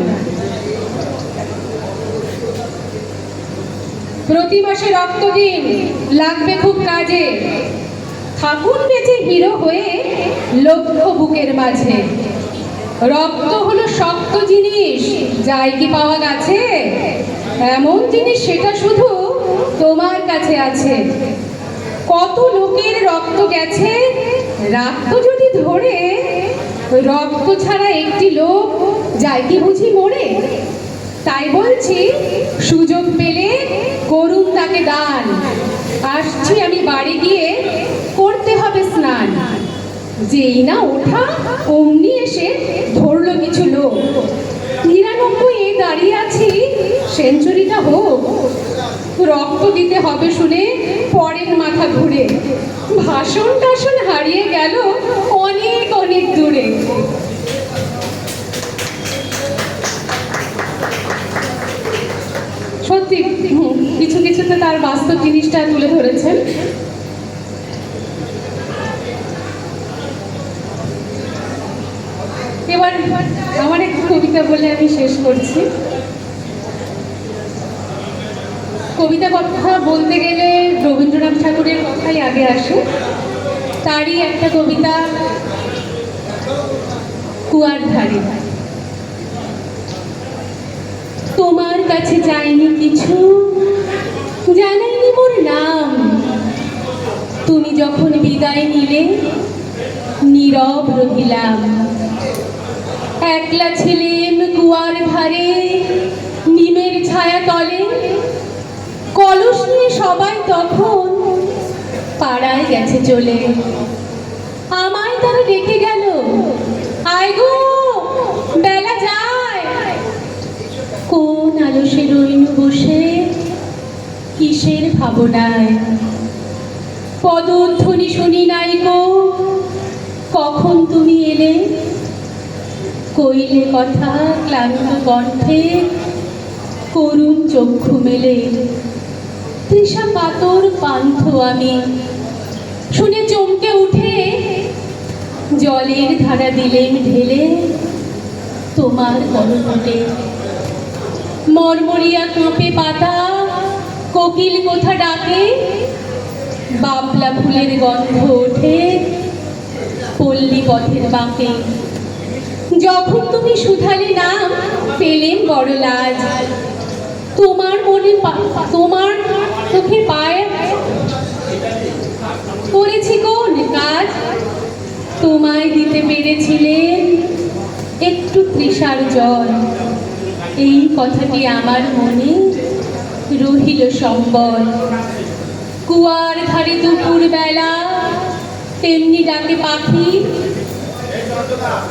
প্রতি মাসে রক্ত দিন, লাগবে খুব কাজে। থাকুন বেঁচে হিরো হয়ে লক্ষ বুকের মাঝে। রক্ত হলো শক্ত জিনিস, যাই কি পাওয়া গেছে? এমন জিনিস সেটা শুধু তোমার কাছে আছে। কত লোকের রক্ত গেছে, রক্ত যদি ধরে, রক্ত ছাড়া একটি লোক যায় কি বুঝি মরে? তাই বলছি, সুযোগ পেলে করুন তাকে দান। আসছি আমি বাড়ি গিয়ে, করতে হবে স্নান। যেই না ওঠা অমনি এসে ধরলো কিছু লোক। 99 দাঁড়িয়ে আছি, সেঞ্চুরিটা হোক। রক্ত দিতে হবে শুনে পরের মাথা ঘুরে। ভাষণ টাষণ হারিয়ে গেল অনেক অনেক দূরে। সত্যি কিছু কিছুতে তার বাস্তব জিনিসটা তুলে ধরেছেন। এবার আমার একটু কবিতা বলে আমি শেষ করছি। কবিতা কথা বলতে গেলে রবীন্দ্রনাথ ঠাকুরের কথাই আগে আসে। তারই একটা কবিতা কুয়ার ধারে। তোমার কাছে চাইনি কিছু, জানাইনি মোর নাম। তুমি যখন বিদায় নিলে নীরব রহিলাম। একলা ছিলেম কুয়ার ধারে নিমের ছায়া তলে, কলস নিয়ে সবাই তখন পাড়ায় গেছে চলে। আমায় তারা ডেকে গেল, আয় গো বেলা যায়। কোন আলসে রইনু বসে কিসের ভাবনায়, পদধ্বনি শুনি নাই গো কখন তুমি এলে। কইলে কথা ক্লান্ত কণ্ঠে করুণ চক্ষু মেলে, তৃষা কাতর পান্থ আমি শুনে চমকে উঠে জলের ধারা দিলেন ঢেলে তোমার করপটে। মরমরিয়া কাঁপে পাতা, কোকিল কোথা ডাকে, বাবলা ফুলের গন্ধ ওঠে পল্লী পথের বাঁকে। যখন তুমি শুধালে নাম পেলেম বড় লাজ, তোমার মনে তোমার চোখে পায় করেছি কোন কাজ। তোমায় দিতে পেরেছিলেন একটু তৃষার জল, এই কথাটি আমার মনে রহিল সম্বল। কুয়ার ধারে দুপুর বেলা তেমনি ডাকে পাখি,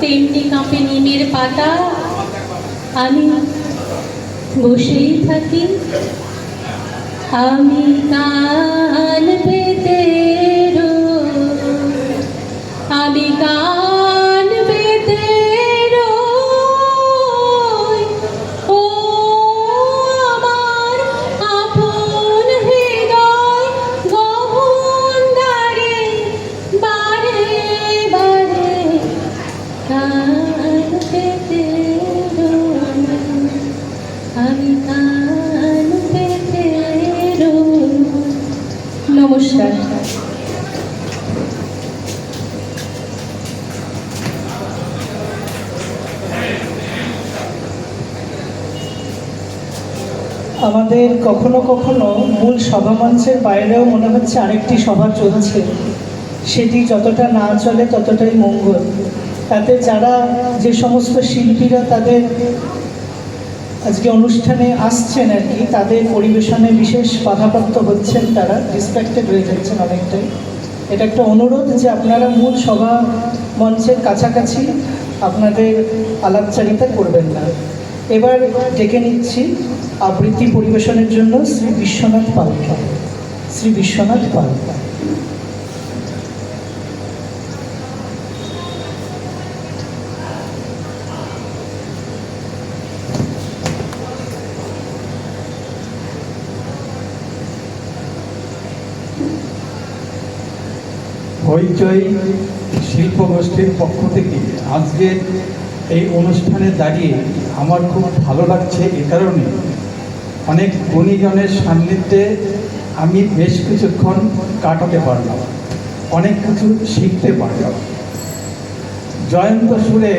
তেমনি কাঁপে নিমের পাতা, আমি বসেই থাকি। আমি কান পেতে রই, আমি কান পেতে রই, ও আমার আপন হৃদয় গহন দ্বারে, বারে বারে কান পেতে রই, আমি কান পেতে রই। নমস্কার। আমাদের কখনো কখনো মূল সভামঞ্চের বাইরেও মনে হচ্ছে আরেকটি সভা চলছে, সেটি যতটা না চলে ততটাই মঙ্গল। তাতে যারা যে সমস্ত শিল্পীরা তাদের আজকে অনুষ্ঠানে আসছেন আর কি, তাদের পরিবেশনে বিশেষ বাধাপ্রাপ্ত হচ্ছেন, তারা ডিস্ট্রাক্টেড হয়ে যাচ্ছেন অনেকটাই। এটা একটা অনুরোধ যে আপনারা মূল সভা মঞ্চের কাছাকাছি আপনাদের আলাপচারিতা করবেন না। এবার ডেকে নিচ্ছি আবৃত্তি পরিবেশনের জন্য শ্রী বিশ্বনাথ পালকে। শ্রী বিশ্বনাথ পাল। হইচই শিল্পগোষ্ঠীর পক্ষ থেকে আজকে এই অনুষ্ঠানে দাঁড়িয়ে আমার খুব ভালো লাগছে। এ কারণে অনেক গুণীজনের সান্নিধ্যে আমি বেশ কিছুক্ষণ কাটাতে পারলাম, অনেক কিছু শিখতে পারলাম। জয়ন্ত সুরে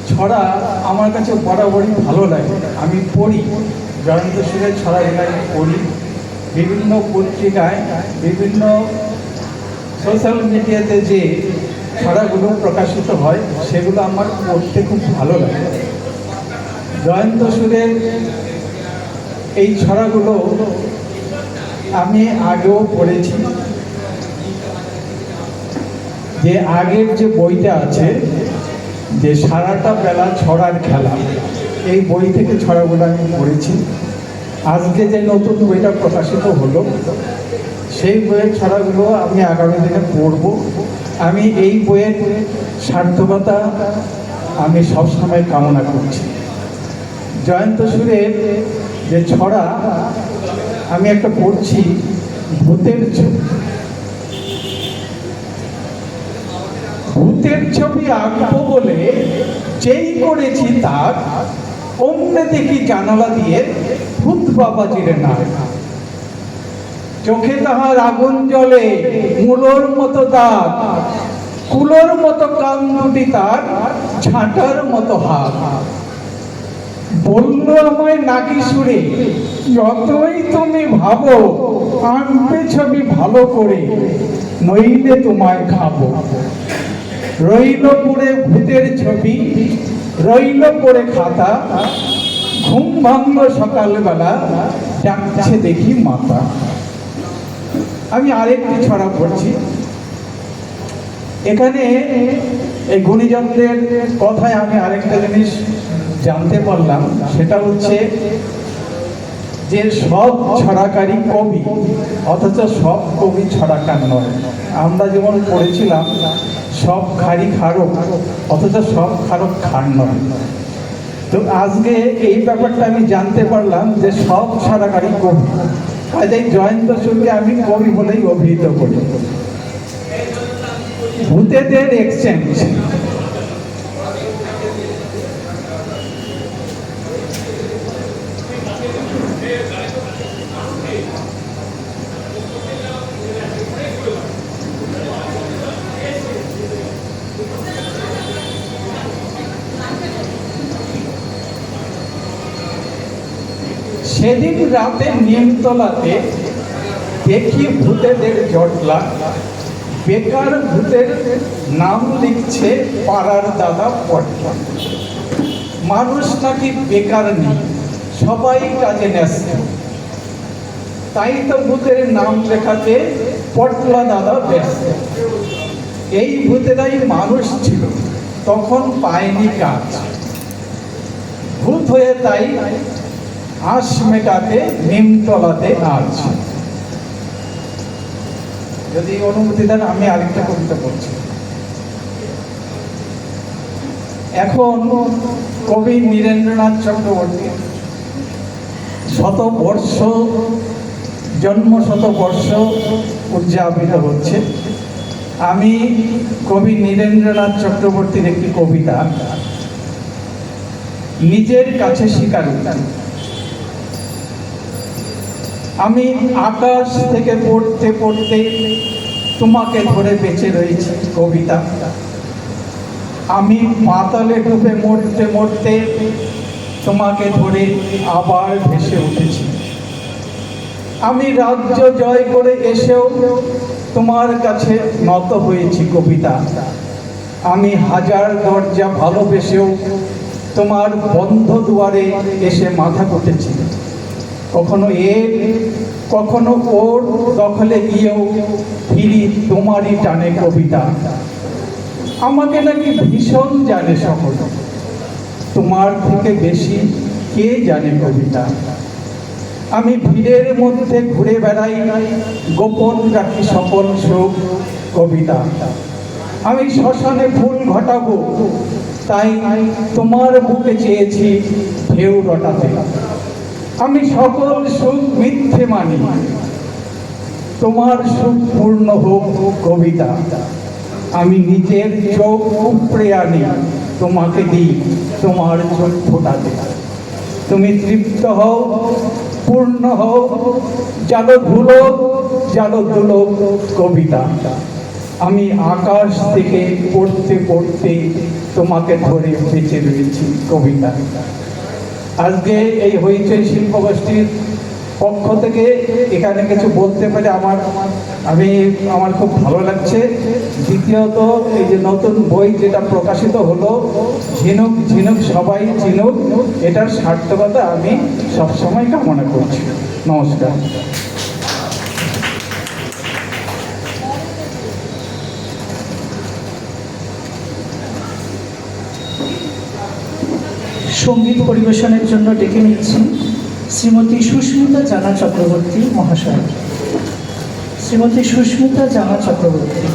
ছড়া আমার কাছে বরাবরই ভালো লাগে, আমি পড়ি, জয়ন্ত সুরের ছড়াগুলো আমি পড়ি। বিভিন্ন পত্রিকায়, বিভিন্ন সোশ্যাল মিডিয়াতে যে ছড়াগুলো প্রকাশিত হয় সেগুলো আমার পড়তে খুব ভালো লাগে। জয়ন্ত সুরের এই ছড়াগুলো আমি আগেও পড়েছি। যে আগের যে বইটা আছে, যে সারাটা বেলা ছড়ার খেলা, এই বই থেকে ছড়াগুলো আমি পড়েছি। আজকে যে নতুন বইটা প্রকাশিত হলো সেই বইয়ের ছড়াগুলো আমি আগামী দিনে পড়ব। আমি এই বইয়ের সার্থকতা আমি সবসময় কামনা করছি। জয়ন্ত সুরের যে ছড়া আমি একটা পড়ছি, ভূতের ছবি। ভূতের ছবি আঁকবো বলে যেই করেছি তার, অন্য দেখি জানালা দিয়ে ভূত বাবাজির না। চোখে তাহার আগুন জ্বলে মূলোর মতো দাগ, কুলোর মতো কান দুটি তার, ঝাঁটার মতো হাত। বলল আমায় নাকি সুরে, যতই তুমি ভাবো আঁকবে ছবি ভালো করে, নইলে তোমায় খাবো। রইল পড়ে ভূতের ছবি, রইল পড়ে খাতা, ঘুম ভাঙল সকালবেলা, ডাকছে দেখি মাতা। আমি আরেকটি ছড়া পড়ছি। এখানে এই গুণীজনদের কথায় আমি আরেকটা জিনিস জানতে পারলাম, সেটা হচ্ছে যে সব ছড়াকারী কবি, অথচ সব কবি ছড়াকার নয়। আমরা যেমন পড়েছিলাম সব খারি খারক, অথচ সব খারক খার নয়। তো আজকে এই ব্যাপারটা আমি জানতে পারলাম যে সব ছড়াকারী কবি, কাজেই জয়ন্ত সুরকে আমি কবি বলেই অভিহিত করি। ভূতেদের এক্সচেঞ্জ। সেদিন রাতে নিমতলাতে দেখি ভূতেদের জটলা, বেকার ভূতের নাম লিখছে পাড়ার দাদা পটলা। মানুষ নাকি বেকার নেই, সবাই কাজে ব্যস্ত, তাই তো ভূতের নাম লেখাতে পটলা দাদা ব্যস্ত। এই ভূতেরাই মানুষ ছিল, তখন পায়নি কাজ, ভূত হয়ে তাই আশ মেটাতে নিমতলাতে আজ। যদি অনুমতি দেন আমি আরেকটা কবিতা পড়ছি। এখন কবি নীরেন্দ্রনাথ চক্রবর্তী শতবর্ষ জন্ম শতবর্ষ উদযাপিত হচ্ছে। আমি কবি নীরেন্দ্রনাথ চক্রবর্তীর একটি কবিতা নিজের কাছে স্বীকারোক্তি। আমি আকাশ থেকে পড়তে পড়তে তোমাকে ধরে বেঁচে রয়েছি কবিতা। আমি পাতালে ডুবে মরতে মরতে তোমাকে ধরে আবার ভেসে উঠেছি। আমি রাজ্য জয় করে এসেও তোমার কাছে নত হয়েছি কবিতা। আমি হাজার দরজা ভালোবেসেও তোমার বন্ধ দুয়ারে এসে মাথা পেতেছি। কখনো এর কখনো ওর দখলে গিয়েও ফিরি তোমারই টানে কবিতা। আমাকে নাকি ভীষণ জানে সকল, তোমার থেকে বেশি কে জানে কবিতা। আমি ভিড়ের মধ্যে ঘুরে বেড়াই, গোপন রাখি সকল সুখ কবিতা। আমি শ্মশানে ফুল ঘটাবো, তাই তোমার বুকে চেয়েছি ঢেউ রটাতে। আমি সকল সুখ মিথ্যে মানি, তোমার সুখ পূর্ণ হোক কবিতা। আমি নিজের চোখ উপড়ে আনি, তোমাকে দিই তোমার চোখ ফোটাতে। তুমি তৃপ্ত হও, পূর্ণ হও, জালো ধুলো জালো ধুলো কবিতা। আমি আকাশ থেকে পড়তে পড়তে তোমাকে ধরে বেঁচে রয়েছি কবিতা। আজকে এই হইচই শিল্পগোষ্ঠীর পক্ষ থেকে এখানে কিছু বলতে পেরে আমার খুব ভালো লাগছে। দ্বিতীয়ত এই যে নতুন বই যেটা প্রকাশিত হলো, ঝিনুক ঝিনুক সবাই চিনুক, এটার সার্থকতা আমি সবসময় কামনা করছি। নমস্কার। সঙ্গীত পরিবেশনের জন্য ডেকে নিচ্ছি শ্রীমতী সুস্মিতা জানা চক্রবর্তী মহাশয়। শ্রীমতী সুস্মিতা জানা Chakraborty.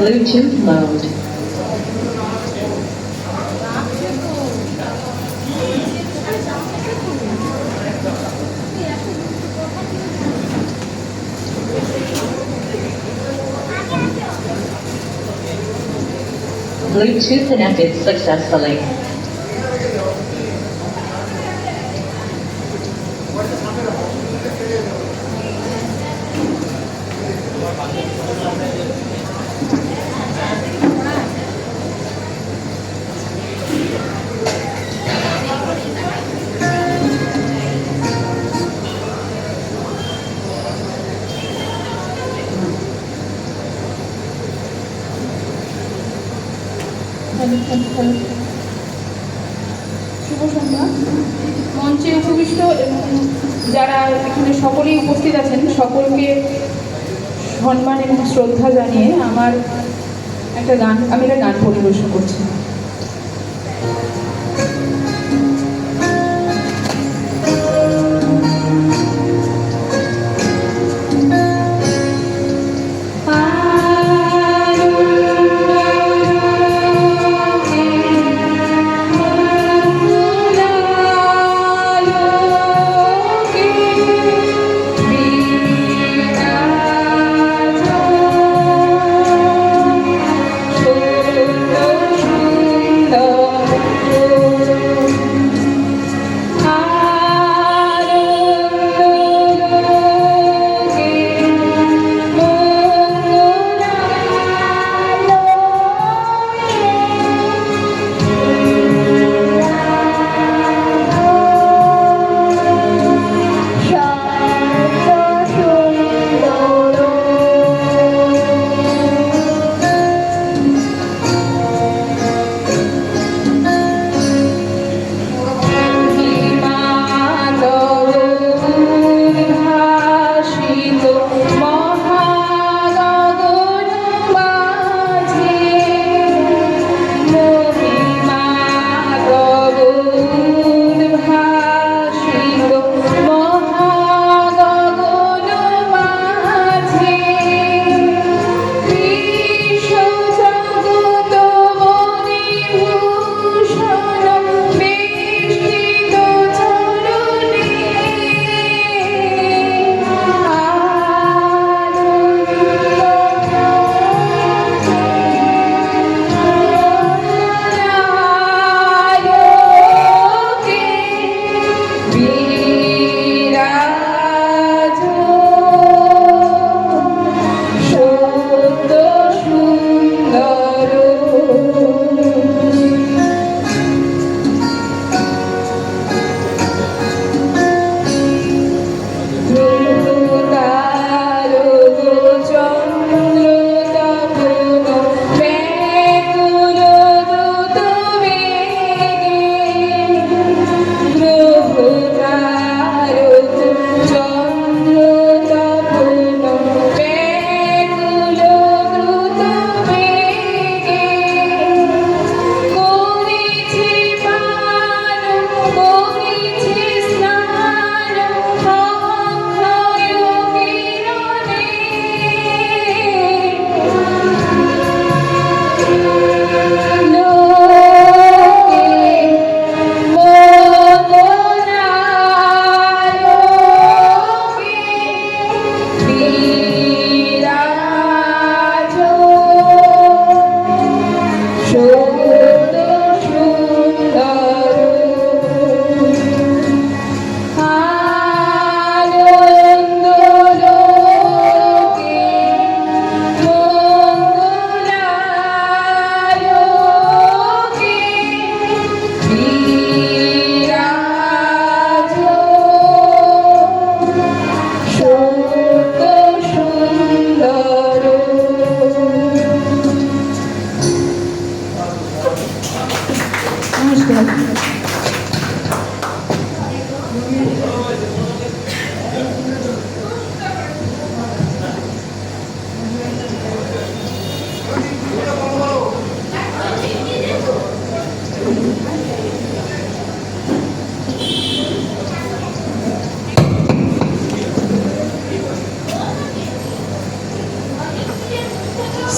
Bluetooth mode. Bluetooth connected successfully. শুভ সন্ধ্যা। মঞ্চে উপবিষ্ট এবং যারা এখানে সকলেই উপস্থিত আছেন সকলকে সম্মান এবং শ্রদ্ধা জানিয়ে আমি একটা গান পরিবেশন করছি।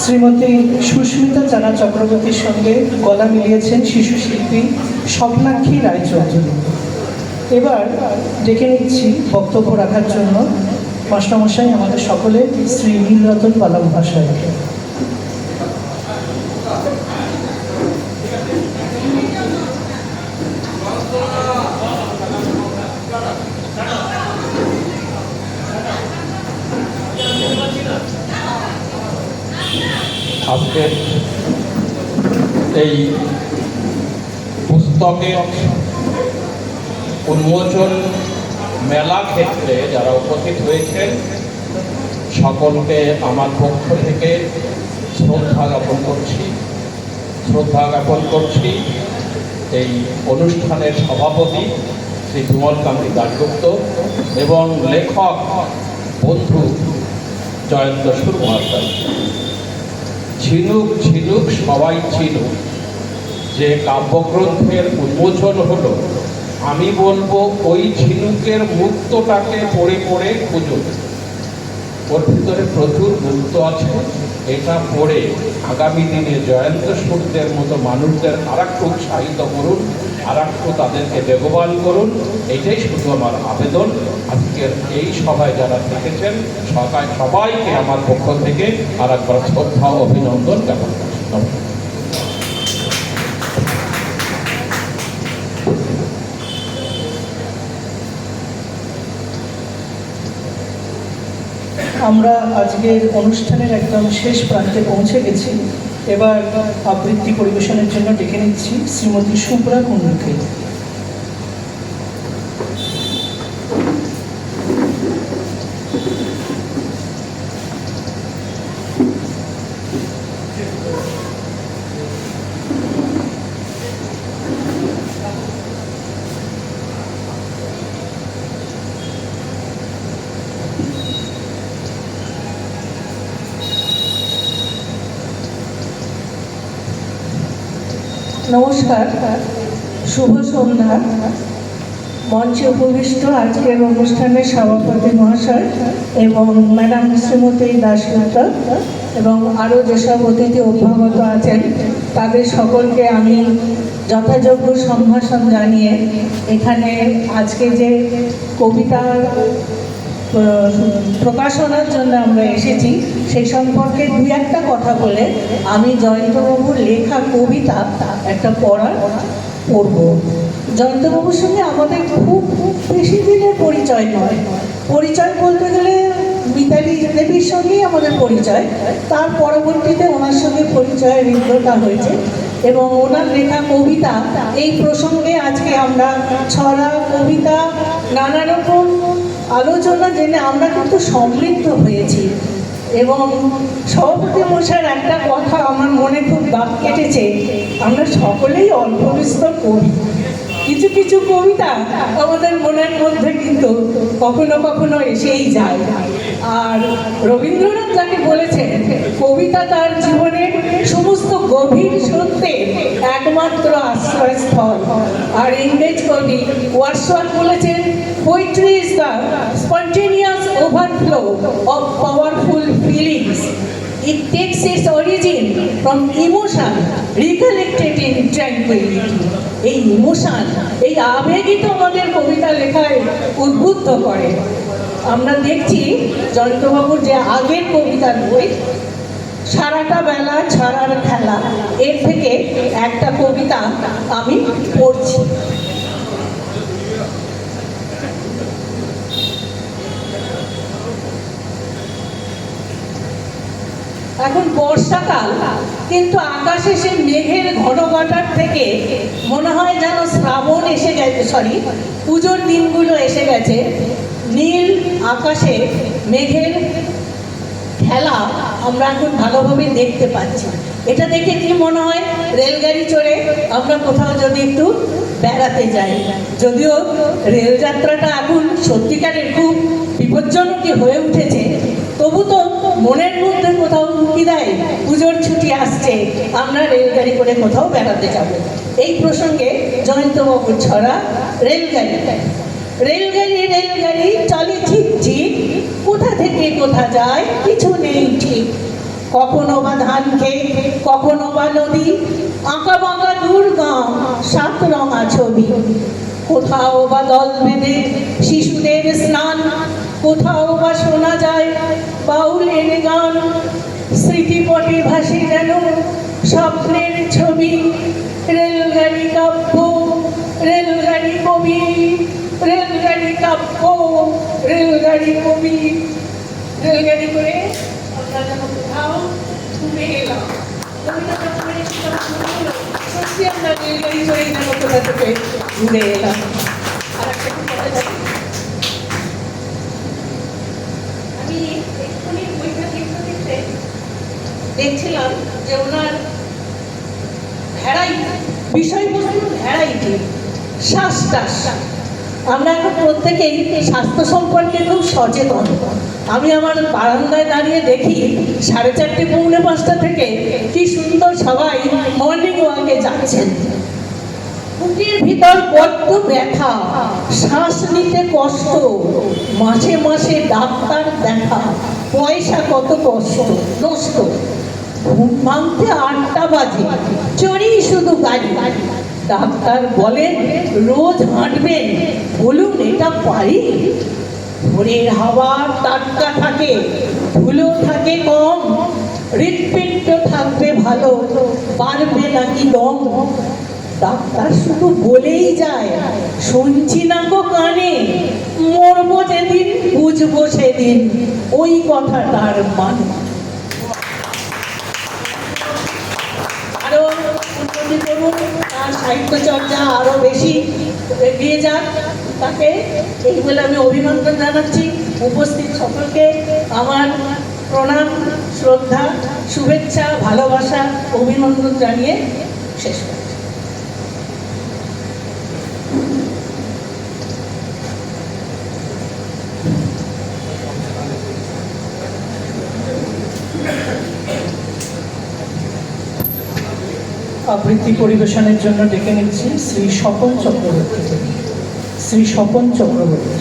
শ্রীমতী সুস্মিতা জানা চক্রবর্তীর সঙ্গে গলা মিলিয়েছেন শিশু শিল্পী স্বপ্নাক্ষী রায়চৌধুরী। এবার ডেকে নিচ্ছি বক্তব্য রাখার জন্য মাস্টারমশাই আমাদের সকলে শ্রী নীলরতন বালা মহাশয়কে। আজকে এই পুস্তকের উন্মোচন মেলা ক্ষেত্রে যারা উপস্থিত হয়েছেন সকলকে আমার পক্ষ থেকে শ্রদ্ধা জ্ঞাপন করছি। এই অনুষ্ঠানের সভাপতি শ্রী বিমলকান্তি দাশগুপ্ত এবং লেখক বন্ধু জয়ন্ত সুর মহাশয়। ঝিনুক ঝিনুক সবাই চিনুক যে কাব্যগ্রন্থের উন্মোচন হলো, আমি বলবো ওই ঝিনুকের মুক্তটাকে পড়ে পড়ে খুঁজুন। ওর ভিতরে প্রচুর মুক্ত আছে। এটা পড়ে আগামী দিনে জয়ন্ত সুরদের মতো মানুষদের আর একটু উৎসাহিত করুন, আর একটু তাদেরকে বেগবান করুন। এটাই শুধু আমার আবেদন। আজকের এই সভায় যারা থেকেছেন সবাইকে আমার পক্ষ থেকে আর একবার শ্রদ্ধা ও অভিনন্দন জ্ঞাপন করছি। নমস্কার। আমরা আজকের অনুষ্ঠানের একদম শেষ প্রান্তে পৌঁছে গেছি। এবার আবৃত্তি পরিবেশনের জন্য ডেকে নিচ্ছি শ্রীমতী শুভ্রা কুণ্ডুকে। নমস্কার, শুভ সন্ধ্যা। মঞ্চে উপবিষ্ট আজকের অনুষ্ঠানের সভাপতি মহাশয় এবং ম্যাডাম শ্রীমতী দাশগুপ্ত এবং আরও যেসব অতিথি অভ্যাগত আছেন তাদের সকলকে আমি যথাযোগ্য সম্ভাষণ জানিয়ে এখানে আজকে যে কবিতার প্রকাশনার জন্য আমরা এসেছি সেই সম্পর্কে দুই একটা কথা বলে আমি জয়ন্তবাবুর লেখা কবিতা একটা পড়ব। জয়ন্তবাবুর সঙ্গে আমাদের খুব বেশি দিনের পরিচয় নয়। পরিচয় বলতে গেলে মিতালি দেবীর সঙ্গেই আমাদের পরিচয়, তার পরবর্তীতে ওনার সঙ্গে পরিচয়ের হৃদ্যতা হয়েছে এবং ওনার লেখা কবিতা এই প্রসঙ্গে আজকে আমরা ছড়া, কবিতা, নানা রকম আলোচনা জেনে আমরা কিন্তু সমৃদ্ধ হয়েছি। এবং সভাপতি মশাইয়ের একটা কথা আমার মনে খুব দাগ কেটেছে, আমরা সকলেই অল্প বিস্তর কবি। কিছু কিছু কবিতা আমাদের মনের মধ্যে কিন্তু কখনো কখনো এসেই যায়। আর রবীন্দ্রনাথ যাকে বলেছেন কবিতা তার জীবনের সমস্ত গভীর সত্যের একমাত্র আশ্রয়স্থল। আর ইংরেজ কবি ওয়ার্ডসওয়ার্থ বলেছেন poetry is the spontaneous overflow of powerful feelings. It takes its origin from emotion recollected in tranquility. এই ইমোশন, এই আবেগই তো আমাদের কবিতা লেখায় উদ্বুদ্ধ করে। আমরা দেখছি জয়ন্তবাবুর যে আগের কবিতার বই সারাটা বেলা ছড়ার খেলা, এর থেকে একটা কবিতা আমি পড়ছি। এখন বর্ষাকাল, কিন্তু আকাশে সে মেঘের ঘনঘটার থেকে মনে হয় যেন শ্রাবণ এসে গেছে, পুজোর দিনগুলো এসে গেছে। নীল আকাশে মেঘের খেলা আমরা এখন ভালোভাবে দেখতে পাচ্ছি। এটা দেখে কি মনে হয় রেলগাড়ি চড়ে আমরা কোথাও যদি একটু বেড়াতে যাই। যদিও রেলযাত্রাটা এখন সত্যিকারের খুব বিপজ্জনকই হয়ে উঠেছে, তবু তো মনের মধ্যে কোথাও উঁকি দেয় পুজোর ছুটি আসছে, আমরা রেলগাড়ি করে কোথাও বেড়াতে যাব। এই প্রসঙ্গে জয়ন্তবাবুর ছড়া রেলগাড়ি। রেলগাড়ি রেলগাড়ি চলে ঠিক ঠিক, কোথা থেকে কোথা যায় কিছু নেই ঠিক। কখনো বা ধান খেত, কখনো বা নদী, আঁকা বাঁকা দুর্গম সাত রঙা ছবি। কোথাও বা দল বেঁধে শিশুদের স্নান, কোথাও বা শোনা যায় বাউলের গান। স্মৃতিপটে ভাসে যেন স্বপ্নের ছবি, রেলগাড়ি কাব্য, রেলগাড়ি কবি, রেলগাড়ি কাব্য, রেলগাড়ি কবি। রেলগাড়ি করে আমরা যেন কোথাও ঘুরে এলাম। কবিতাটা পড়ে সত্যি আমরা রেলগাড়ি করে যেন কোথা থেকে ঘুরে এলাম। আর একটা কি বলা যাবে? আমি এক্ষুনি বইটা দেখতে দেখছিলাম যে ওনার ভ্যারাইটি, বিষয়বস্তু ভ্যারাইটি, শ্বাস। আমরা এখন প্রত্যেকেই স্বাস্থ্য সম্পর্কে খুব সচেতন। আমি আমার বারান্দায় দাঁড়িয়ে দেখি 4:30 পৌনে 5টা থেকে কি সুন্দর সবাই মর্নিং ওয়াকে যাচ্ছেন। বুকের ভিতর বড্ড ব্যথা, শ্বাস নিতে কষ্ট, মাসে মাসে ডাক্তার দেখা, পয়সা কত কষ্ট নষ্ট। ঘুম ভাঙতে 8টা বাজে, চড়ি শুধু গাড়ি। ডাক্তার বলেন রোজ হাঁটবেন, বলুন এটা পারি? ভোরের হাওয়া টাটকা থাকে, ধুলো থাকে কম, হৃৎপিণ্ড থাকবে ভালো, পারবে নাকি দম। ডাক্তার শুধু বলেই যায়, শুনছি না গো কানে, মরবো যেদিন বুঝবো সেদিন ওই কথাটার মানে। আরো উন্নতি করুন, তার সাহিত্য চর্চা আরো বেশি এগিয়ে যাক, তাকে এই বলে আমি অভিনন্দন জানাচ্ছি। উপস্থিত সকলকে আমার প্রণাম, শ্রদ্ধা, শুভেচ্ছা, ভালোবাসা, অভিনন্দন জানিয়ে শেষ করছি। আবৃত্তি পরিবেশনের জন্য ডেকে নিচ্ছি শ্রী স্বপন চক্রবর্তী। শ্রী স্বপন চক্রবর্তী।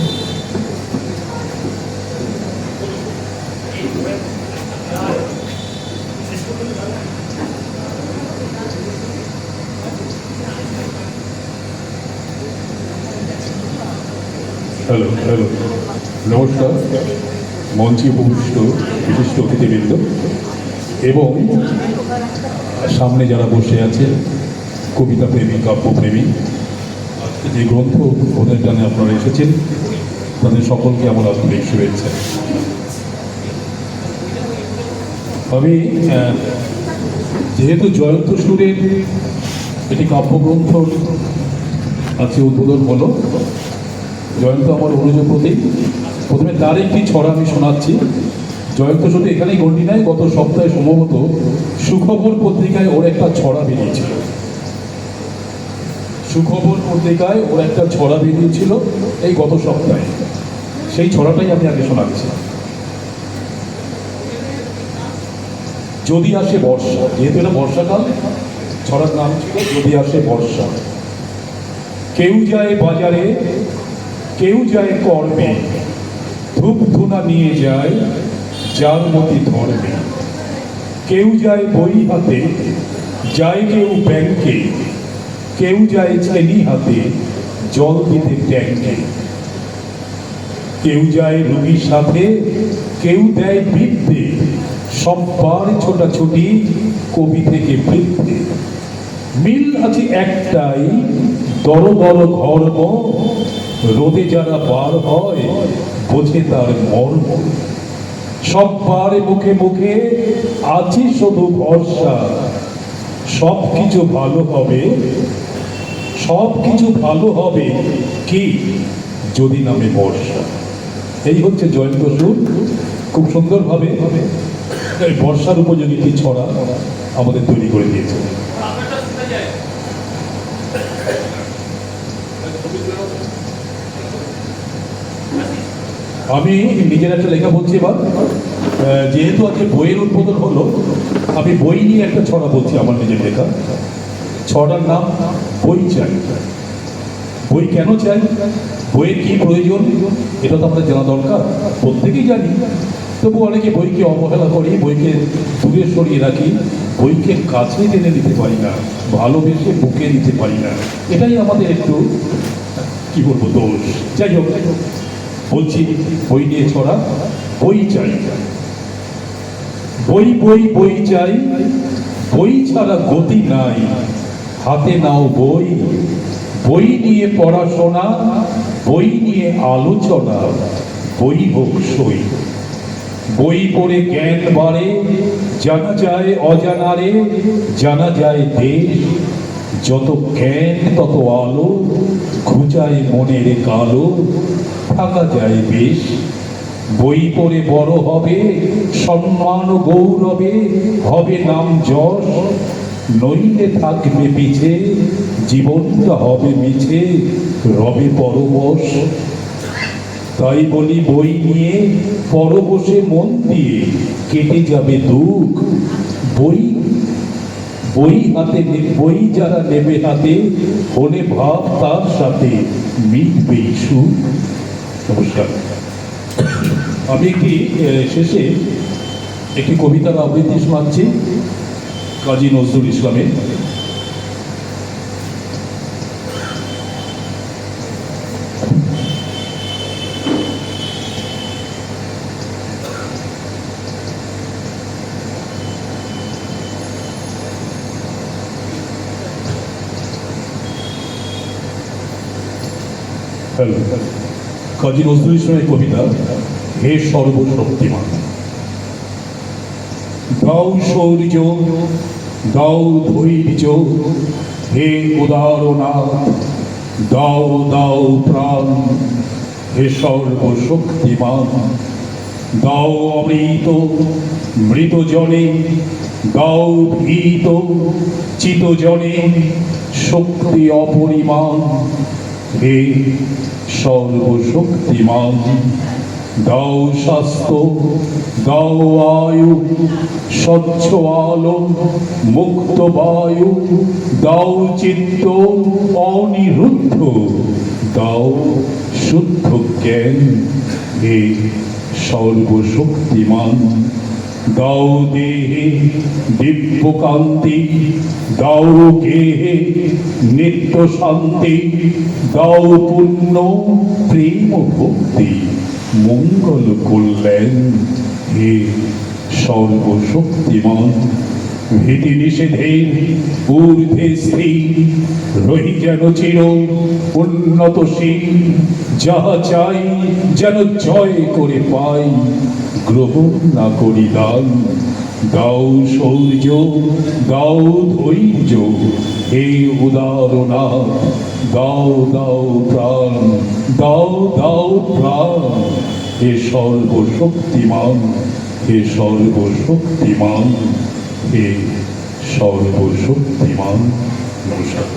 হ্যালো হ্যালো নমস্কার, মঞ্চে উপবিষ্ট বিশিষ্ট অতিথিবৃন্দ এবং সামনে যারা বসে আছে কবিতা প্রেমী, কাব্যপ্রেমী, যে গ্রন্থ ওদের জানে আপনারা এসেছেন, তাদের সকলকে আমার আন্তরিক শুভেচ্ছা। আমি যেহেতু জয়ন্ত সুরের একটি কাব্যগ্রন্থ আজকে উদ্বোধন হলো, জয়ন্ত আমার অনুজ প্রতীক, প্রথমে তার একটি ছড়া আমি শোনাচ্ছি। জয়ন্ত শুধু এখানেই গণ্ডি নাই, গত সপ্তাহে সম্ভবত সুখবর পত্রিকায় ওর একটা ছড়া বেরিয়েছিল। সুখবর পত্রিকায় ওর একটা ছড়া বেরিয়েছিল এই গত সপ্তাহে, সেই ছড়াটাই আমি আগে শোনাচ্ছি। যদি আসে বর্ষা, যেহেতু এটা বর্ষাকাল, ছড়ার নাম ছিল যদি আসে বর্ষা। কেউ যায় বাজারে, কেউ যায় কর্মে, ধূপ ধুনা নিয়ে যায় যার মতি ধর্মে। কেউ যায় বই হাতে, যায় কেউ ব্যাংকে, কেউ যায় ছেনি হাতে জল দিতে ট্যাঙ্কে। কেউ যায় রুগীর সাথে, কেউ দেয় বৃদ্ধে, সব্বার ছোটাছুটি কবি থেকে বৃদ্ধে। মিল আছে একটাই, দর দর ধর্ম, রোদে যারা বার হয় বোঝে তার মর্ম। সব্বার মুখে মুখে আছে শুধু ভরসা, সব কিছু ভালো হবে, সব কিছু ভালো হবে কি যদি নামে বর্ষা। এই হচ্ছে জয়ন্ত সুর। খুব সুন্দরভাবে এই বর্ষার উপযোগী একটি ছড়া আমাদের তৈরি করে দিয়েছে। আমি নিজের একটা লেখা বলছি এবার। যেহেতু আজকে বইয়ের উদ্বোধন হলো, আমি বই নিয়ে একটা ছড়া বলছি, আমার নিজের লেখা। ছড়ার নাম বই চাই। বই কেন চাই, বইয়ের কি প্রয়োজন, এটা তো আমাদের জানা দরকার, প্রত্যেকেই জানি। তো তবু অনেকে বইকে অবহেলা করি, বইকে দূরে সরিয়ে রাখি, বইকে কাছে টেনে নিতে পারি না, ভালোবেসে বুকে নিতে পারি না। এটাই আমাদের একটু কি বলবো দোষ। যাই হোক, বলছি বই নিয়ে ছড়া, বই চাই, বই বই বই চাই, বই ছাড়া গতি নাই, হাতে নাও বই, বই নিয়ে পড়াশোনা, বই নিয়ে আলোচনা, বই হোক সই। বই পড়ে জ্ঞান বাড়ে, জানা যায় অজানারে, জানা যায় দেশ, যত জ্ঞান তত আলো, ঘুচায় মনের কালো, থাকা যায় বেশ। বই পড়ে বড় হবে, সম্মান ও গৌরবে হবে নাম যশ, নইলে থাকবে পিছে, জীবনটা হবে মিছে, রবে পরবশ। তাই বলি বই নিয়ে পড়ো বসে মন দিয়ে, কেটে যাবে দুঃখ। বই বই হাতে বই যারা নেবে হাতে, হলে ভাব তার সাথে মিটবে সুখ। নমস্কার। আমি একটি শেষে একটি কবিতার আবৃত্তি শোনাচ্ছি কাজী নজরুল ইসলামের। কাজী নজরুল ইসলামের কবিতা হে সর্বশক্তিমান। দাও শৌর্য, দাও ধৈর্য, হে উদারনাথ, দাও দাও প্রাণ, হে সর্বশক্তিমান। দাও অমৃত মৃত জনে, দাও ভীত চিত জনে, শক্তি অপরিমাণ, হে সর্বশক্তিমান। দাও স্বাস্থ্য, দাও আয়ু, স্বচ্ছ আলো, মুক্ত বায়ু, দাও চিত্ত অনিরুদ্ধ, দাও শুদ্ধ জ্ঞান, হে সর্বশক্তিমান। দাও দেহে দিব্য কান্তি, দাও গেহে নিত্য শান্তি, দাও পুণ্য প্রেম ভক্তি, মঙ্গল কল্যাণ, হে সর্বশক্তিমান। ভীতি নিষেধের ঊর্ধ্বে স্থির, রহি যেন চির উন্নতশীল, যাহা চাই যেন জয় করে পাই, গ্রহণ না করি দান। দাও শৌর্য, দাও ধৈর্য, হে উদারনাথ, দাও দাও প্রাণ, দাও দাও প্রাণ, হে সর্বশক্তিমান, হে সর্বশক্তিমান, হে সর্বশক্তিমান। নমস্কার।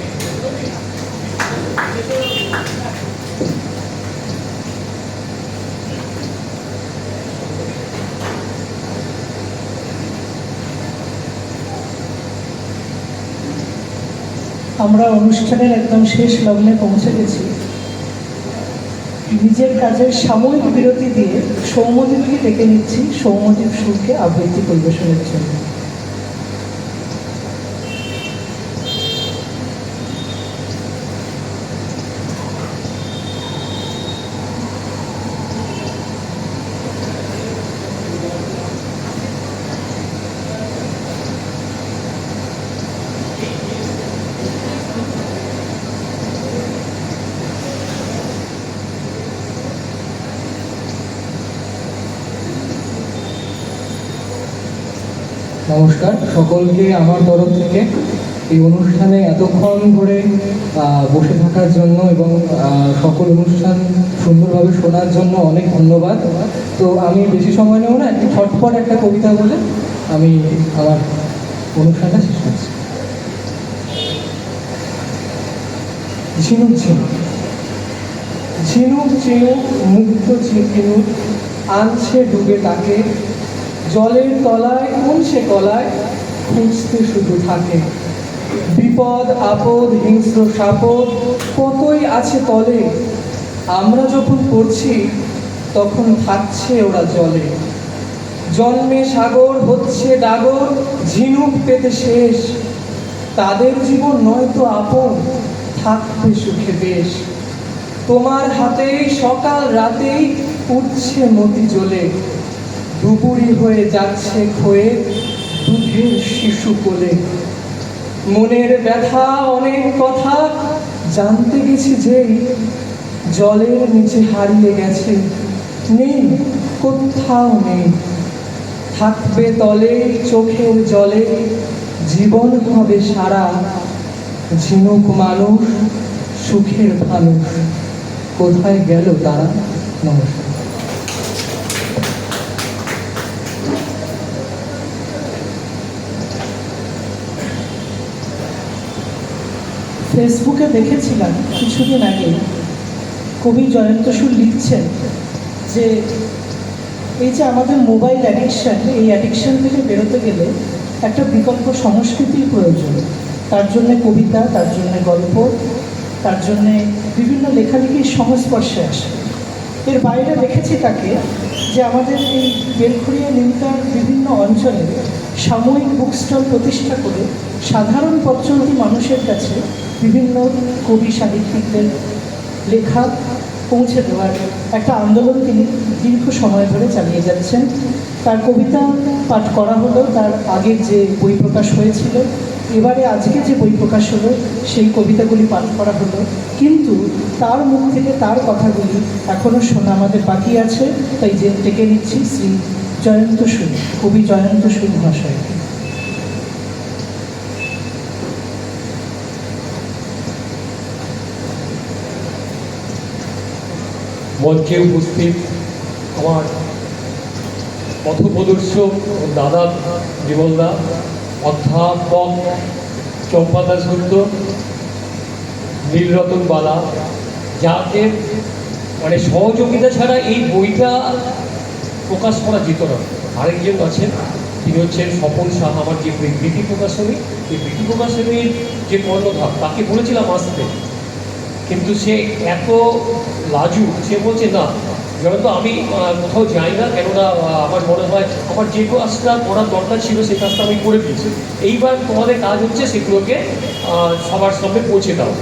আমরা অনুষ্ঠানের একদম শেষ লগ্নে পৌঁছে গেছি। নিজের কাজের সাময়িক বিরতি দিয়ে সৌম্যদীপকে ডেকে নিচ্ছি সৌম্যদীপ সুরকে আবৃত্তি পরিবেশনের জন্য। নমস্কার সকলকে আমার তরফ থেকে এই অনুষ্ঠানে এতক্ষণ ধরে বসে থাকার জন্য এবং সকল অনুষ্ঠান সুন্দরভাবে শোনার জন্য অনেক ধন্যবাদ। তো আমি বেশি সময় নেব না, একটু ছটফট একটা কবিতা বলে আমি আমার অনুষ্ঠানটা শেষ করছি। ঝিনুক ঝিনুক, ঝিনুক ঝিনুক মুক্ত ঝিনুক আনছে ডুবে তাকে, জলের তলায় কোন সে কলায় খুঁজতে শুধু থাকে। বিপদ আপদ হিংস্র সাপদ কতই আছে তলে, আমরা যখন পড়ছি তখন থাকছে ওরা জলে। জন্মে সাগর হচ্ছে ডাগর, ঝিনুক পেতে শেষ। তাদের জীবন নয়তো আপন, থাকবে সুখে বেশ। তোমার হাতেই সকাল রাতেই উঠছে মতি জ্বলে, দুপুরি হয়ে যাচ্ছে ক্ষয়ে দুধের শিশু কোলে। মনের ব্যথা অনেক কথা জানতে গেছি যেই, জলের নিচে হারিয়ে গেছে, নেই কোথাও নেই। থাকবে তলে চোখের জলে, জীবন হবে সারা। ঝিনুক মানুষ, সুখের মানুষ, কোথায় গেল তারা? নমস্কার। ফেসবুকে দেখেছিলাম কিছুদিন আগে কবি জয়ন্ত সুর লিখছেন যে এই যে আমাদের মোবাইল অ্যাডিকশান, এই অ্যাডিকশান থেকে বেরোতে গেলে একটা বিকল্প সংস্কৃতির প্রয়োজন। তার জন্যে কবিতা, তার জন্যে গল্প, তার জন্যে বিভিন্ন লেখালেখির সংস্পর্শে আসে। এর বাইরে দেখেছি তাকে যে আমাদের এই বেলঘড়িয়া নিমতার বিভিন্ন অঞ্চলে সাময়িক বুক স্টল প্রতিষ্ঠা করে সাধারণ পথচলতি মানুষের কাছে বিভিন্ন কবি সাহিত্যিকদের লেখা পৌঁছে দেওয়ার একটা আন্দোলন তিনি দীর্ঘ সময় ধরে চালিয়ে যাচ্ছেন। তার কবিতা পাঠ করা হলো, তার আগের যে বই প্রকাশ হয়েছিল, এবারে আজকে যে বই প্রকাশ হলো সেই কবিতাগুলি পাঠ করা হলো। কিন্তু তার মুখ থেকে তার কথাগুলি এখনও শোনা আমাদের বাকি আছে। তাই যে ডেকে নিচ্ছি শ্রী জয়ন্ত সুর, কবি জয়ন্ত সুর মহাশয়কে। মঞ্চে উপস্থিত আমার পথপ্রদর্শক দাদা বিমলদা, অধ্যাপক চম্পা দাশগুপ্ত, নীলরতন বালা, যাদের মানে সহযোগিতা ছাড়া এই বইটা প্রকাশ করা যেত না। আরেকজন আছেন, তিনি হচ্ছেন স্বপন শাহ, আমার যে বৃত্তি প্রকাশনী, এই বৃত্তি প্রকাশনীর যে কর্ণধার, তাকে বলেছিলাম আসতে, কিন্তু সে এত লাজু, সে বলছে না যেমন তো আমি কোথাও যাই না, কেননা আমার মনে হয় আমার যে কাজটা করার দরকার ছিল সেই কাজটা আমি করে দিয়েছি। এইবার তোমাদের কাজ হচ্ছে সেগুলোকে সবার সামনে পৌঁছে দাও।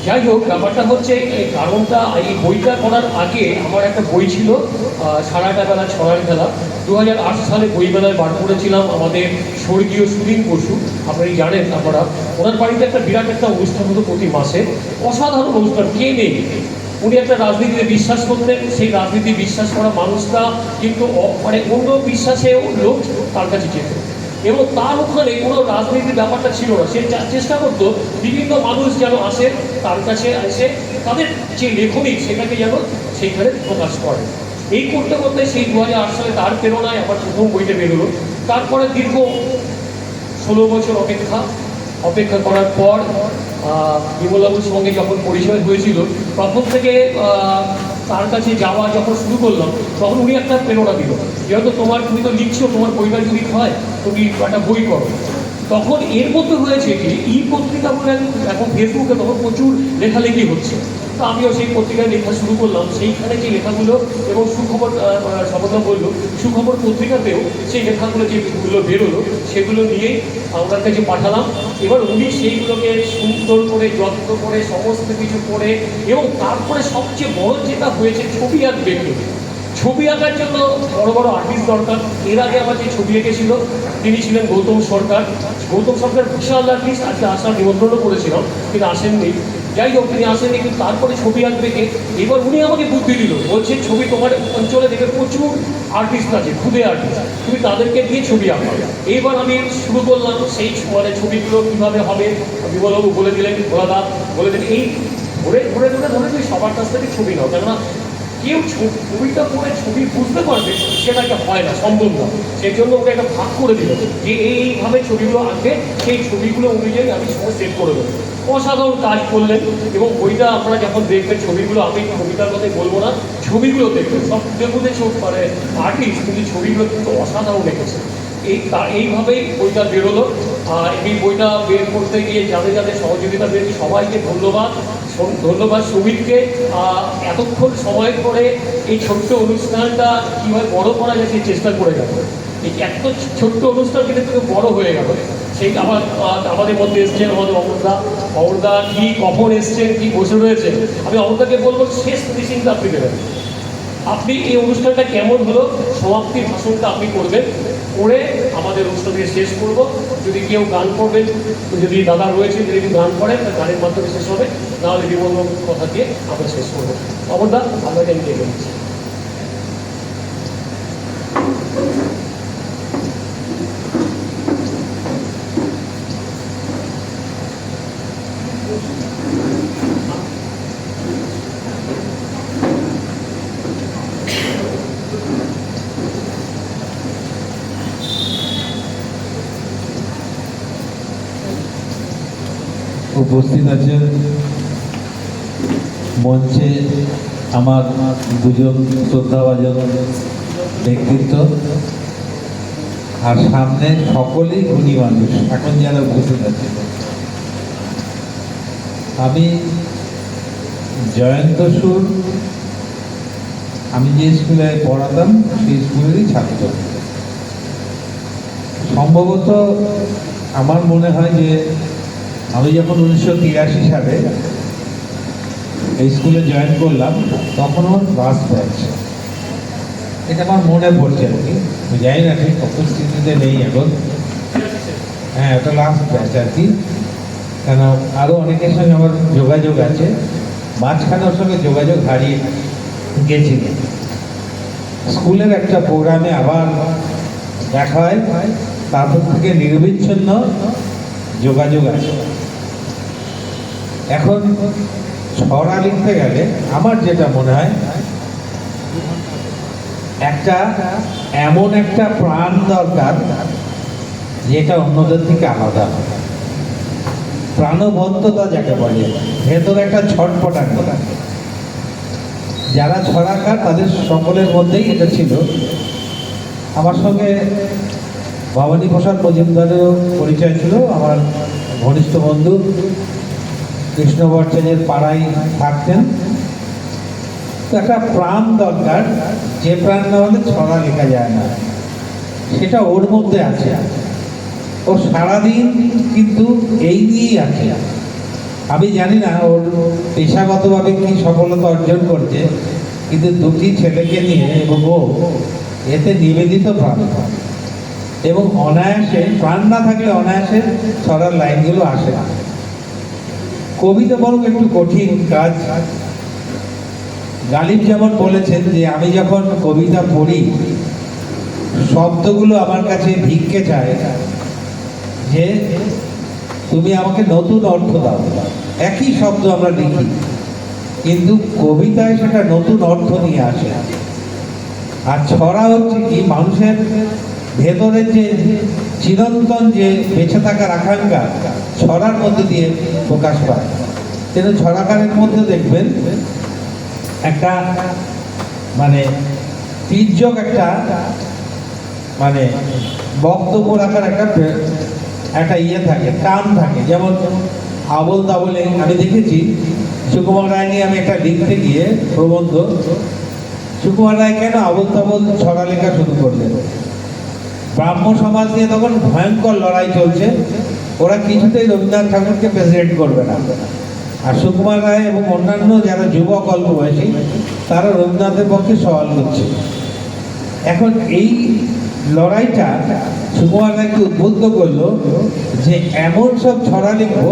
যাই হোক, ব্যাপারটা হচ্ছে এই কারণটা, এই বইটা করার আগে আমার একটা বই ছিল সারাটা বেলা ছড়ার খেলা। 2008 সালে বইমেলায় বার করেছিলাম আমাদের স্বর্গীয় সুনীল বসু, আপনারা জানেন, আপনারা ওনার বাড়িতে একটা বিরাট একটা অনুষ্ঠান হতো প্রতি মাসে, অসাধারণ অনুষ্ঠান, কে নেই। উনি একটা রাজনীতিতে বিশ্বাস করতেন, সেই রাজনীতি বিশ্বাস করা মানুষরা কিন্তু মানে অন্য বিশ্বাসেও লোক তার কাছে যেত, এবং তার ওখানে কোনো রাজনীতির ব্যাপারটা ছিল না। সে চেষ্টা করতো বিভিন্ন মানুষ যেন আসে তার কাছে, এসে তাদের যে লেখনী সেটাকে যেন সেইখানে প্রকাশ করে। এই করতে করতে সেই 2008 সালে তার প্রেরণায় আমার প্রথম বইটা বেরোলো। তারপরে দীর্ঘ 16 বছর অপেক্ষা করার পর বিমলবাবুর সঙ্গে যখন পরিচয় হয়েছিল, তখন থেকে তার কাছে যাওয়া যখন শুরু করলাম, তখন উনি একটা প্রেরণা দিল, যেহেতু তুমি তো লিখছো, তোমার পরিবার যদি হয় তুমি একটা বই করো। তখন এর মধ্যে হয়েছে কি, ই পত্রিকা বলে এখন ফেসবুকে তখন প্রচুর লেখালেখি হচ্ছে, তো আমিও সেই পত্রিকায় লেখা শুরু করলাম। সেইখানে যে লেখাগুলো, এবং সুখবর সফলতা বললো, সুখবর পত্রিকাতেও সেই লেখাগুলো যেগুলো বেরোলো সেগুলো নিয়েই ওনার কাছে পাঠালাম। এবার উনি সেইগুলোকে সুন্দর করে যত্ন করে সমস্ত কিছু করে, এবং তারপরে সবচেয়ে বড় যেটা হয়েছে, ছবি আঁকবে। ছবি আঁকার জন্য বড় বড় আর্টিস্ট দরকার। এর আগে আমার যে ছবি এঁকেছিল তিনি ছিলেন গৌতম সরকার। গৌতম সরকার বিশাল আর্টিস্ট, আজকে আসার নিমন্ত্রণও করেছিলাম, তিনি আসেননি। যাই হোক, তিনি আসেননি, কিন্তু তারপরে ছবি আঁকবে কে। এবার উনি আমাকে বুদ্ধি দিল, বলছে ছবি তোমার অঞ্চলে দেখে প্রচুর আর্টিস্ট আছে, খুদে আর্টিস্ট, তুমি তাদেরকে দিয়ে ছবি আঁকো। এইবার আমি শুরু করলাম সেই মানে ছবিগুলো কীভাবে হবে। বিমলবাবু বলে দিলেন, ভোলাদা বলে দিলেন, এই ধরে ধরে ধরে ধরে তুই সবার কাছ থেকে ছবি নাও, কেননা কেউ ছবিটা পড়ে ছবি বুঝতে পারবে সেটাকে হয় না, সম্ভব না। সেই জন্য ওকে একটা ভাগ করে দিল যে এইভাবে ছবিগুলো আঁকবে, সেই ছবিগুলো অনুযায়ী আমি সময় সেট করে দেবো। অসাধারণ কাজ করলেন, এবং বইটা আপনারা যখন দেখবেন ছবিগুলো, আমি কবিতার কথাই বলবো না, ছবিগুলো দেখবেন সব খুঁজে মানে আর্টিস্ট, কিন্তু ছবিগুলো কিন্তু অসাধারণ রেখেছে। এইভাবেই বইটা বেরোলো। আর এই বইটা বের করতে গিয়ে যাদের যাদের সহযোগিতা পেয়েছি সবাইকে ধন্যবাদ। ধন্যবাদ সুমিতকে এতক্ষণ সময় করে এই ছোট্ট অনুষ্ঠানটা কীভাবে বড় করা যায় সেই চেষ্টা করে গেল। এই এত ছোট্ট অনুষ্ঠান কিন্তু থেকে বড় হয়ে গেল। সেই আমাদের মধ্যে এসছেন আমাদের অমরদা কি কখন এসছেন কি বসে রয়েছে। আমি অমরদাকে বলবো শেষ ফিনিশিংটা আপনি দেবেন। আপনি এই অনুষ্ঠানটা কেমন হলো সমাপ্তির ভাষণটা আপনি করবেন, করে আমাদের অনুষ্ঠানকে শেষ করব। যদি কেউ গান করবেন, যদি দাদা রয়েছে যদি কেউ গান করেন তার গানের মাধ্যমে শেষ হবে, নাহলে বিমল কথা দিয়ে আমরা শেষ করবো। অমরদা আপনাকে আমি ডেকে নিচ্ছি। উপস্থিত আছেন মঞ্চে আমার দুজন শ্রদ্ধাভাজন ব্যক্তিত্ব, আর সামনে সকলেই গুণী মানুষ এখন যারা উপস্থিত আছে। আমি জয়ন্ত সুর, আমি যে স্কুলে পড়াতাম সেই স্কুলেরই ছাত্র। সম্ভবত আমার মনে হয় যে আমি যখন 1983 সালে এই স্কুলে জয়েন করলাম তখন আমার লাস্ট ব্যাচ, এটা আমার মনে পড়ছে আর কি, জানি না ঠিক কত স্মৃতিতে নেই এখন। হ্যাঁ, ওটা লাস্ট ব্যাচ আর কি, কেন আরও অনেকের সঙ্গে আমার যোগাযোগ আছে, মাঝখানে ওর সঙ্গে যোগাযোগ হারিয়ে গেছি। স্কুলের একটা প্রোগ্রামে আবার দেখা হয়, তারপর থেকে নিরবিচ্ছিন্ন যোগাযোগ আছে। এখন ছড়া লিখতে গেলে আমার যেটা মনে হয় একটা এমন একটা প্রাণ দরকার যেটা অন্যদের থেকে আলাদা, প্রাণবন্ততা যাকে বলে, ভেতরে একটা ছটফটানি। যারা ছড়াকার তাদের সকলের মধ্যেই এটা ছিল। আমার সঙ্গে ভবানী প্রসাদ মজুমদারেরও পরিচয় ছিল, আমার ঘনিষ্ঠ বন্ধু, কৃষ্ণ ভট্টাচার্যের পাড়ায় থাকতেন। তো একটা প্রাণ দরকার, যে প্রাণ না হলে ছড়া লেখা যায় না, সেটা ওর মধ্যে আছে। ও সারাদিন কিন্তু এই নিয়েই আছে। আমি জানি না ওর পেশাগতভাবে কি সফলতা অর্জন করছে, কিন্তু দুটি ছেলেকে নিয়ে এবং ও এতে নিবেদিত প্রাণ, এবং অনায়াসে, প্রাণ না থাকলে অনায়াসে ছড়ার লাইনগুলো আসে না। কবিতা বরং একটু কঠিন কাজ। গালিব যেমন বলেছেন যে আমি যখন কবিতা পড়ি শব্দগুলো আমার কাছে ভিক্ষে চায়, যে তুমি আমাকে নতুন অর্থ দাও। একই শব্দ আমরা লিখি, কিন্তু কবিতায় সেটা নতুন অর্থ নিয়ে আসে। আর ছড়া হচ্ছে কি, মানুষের ভেতরের যে চিরন্তন যে বেঁচে থাকার আকাঙ্ক্ষা ছড়ার মধ্যে দিয়ে প্রকাশ পায়। কিন্তু ছড়াকারের মধ্যে দেখবেন একটা মানে তীর্যক একটা মানে বক্তব্য রাখার একটা ইয়ে থাকে, টান থাকে। যেমন আবল তাবলে আমি দেখেছি, সুকুমার রায় নিয়ে আমি একটা লিখতে গিয়ে প্রবন্ধ, সুকুমার রায় কেন আবল তাবল ছড়া লেখা শুরু করলেন? ব্রাহ্ম সমাজ নিয়ে তখন ভয়ঙ্কর লড়াই চলছে, ওরা কিছুতেই রবীন্দ্রনাথ ঠাকুরকে প্রেসিডেন্ট করবে না। আর সুকুমার রায় এবং অন্যান্য যারা যুবক অল্প বয়সী তারা রবীন্দ্রনাথের পক্ষে সওয়াল করছে। এখন এই লড়াইটা সুকুমার রায়কে উদ্বুদ্ধ করলো যে এমন সব ছড়া লিখবো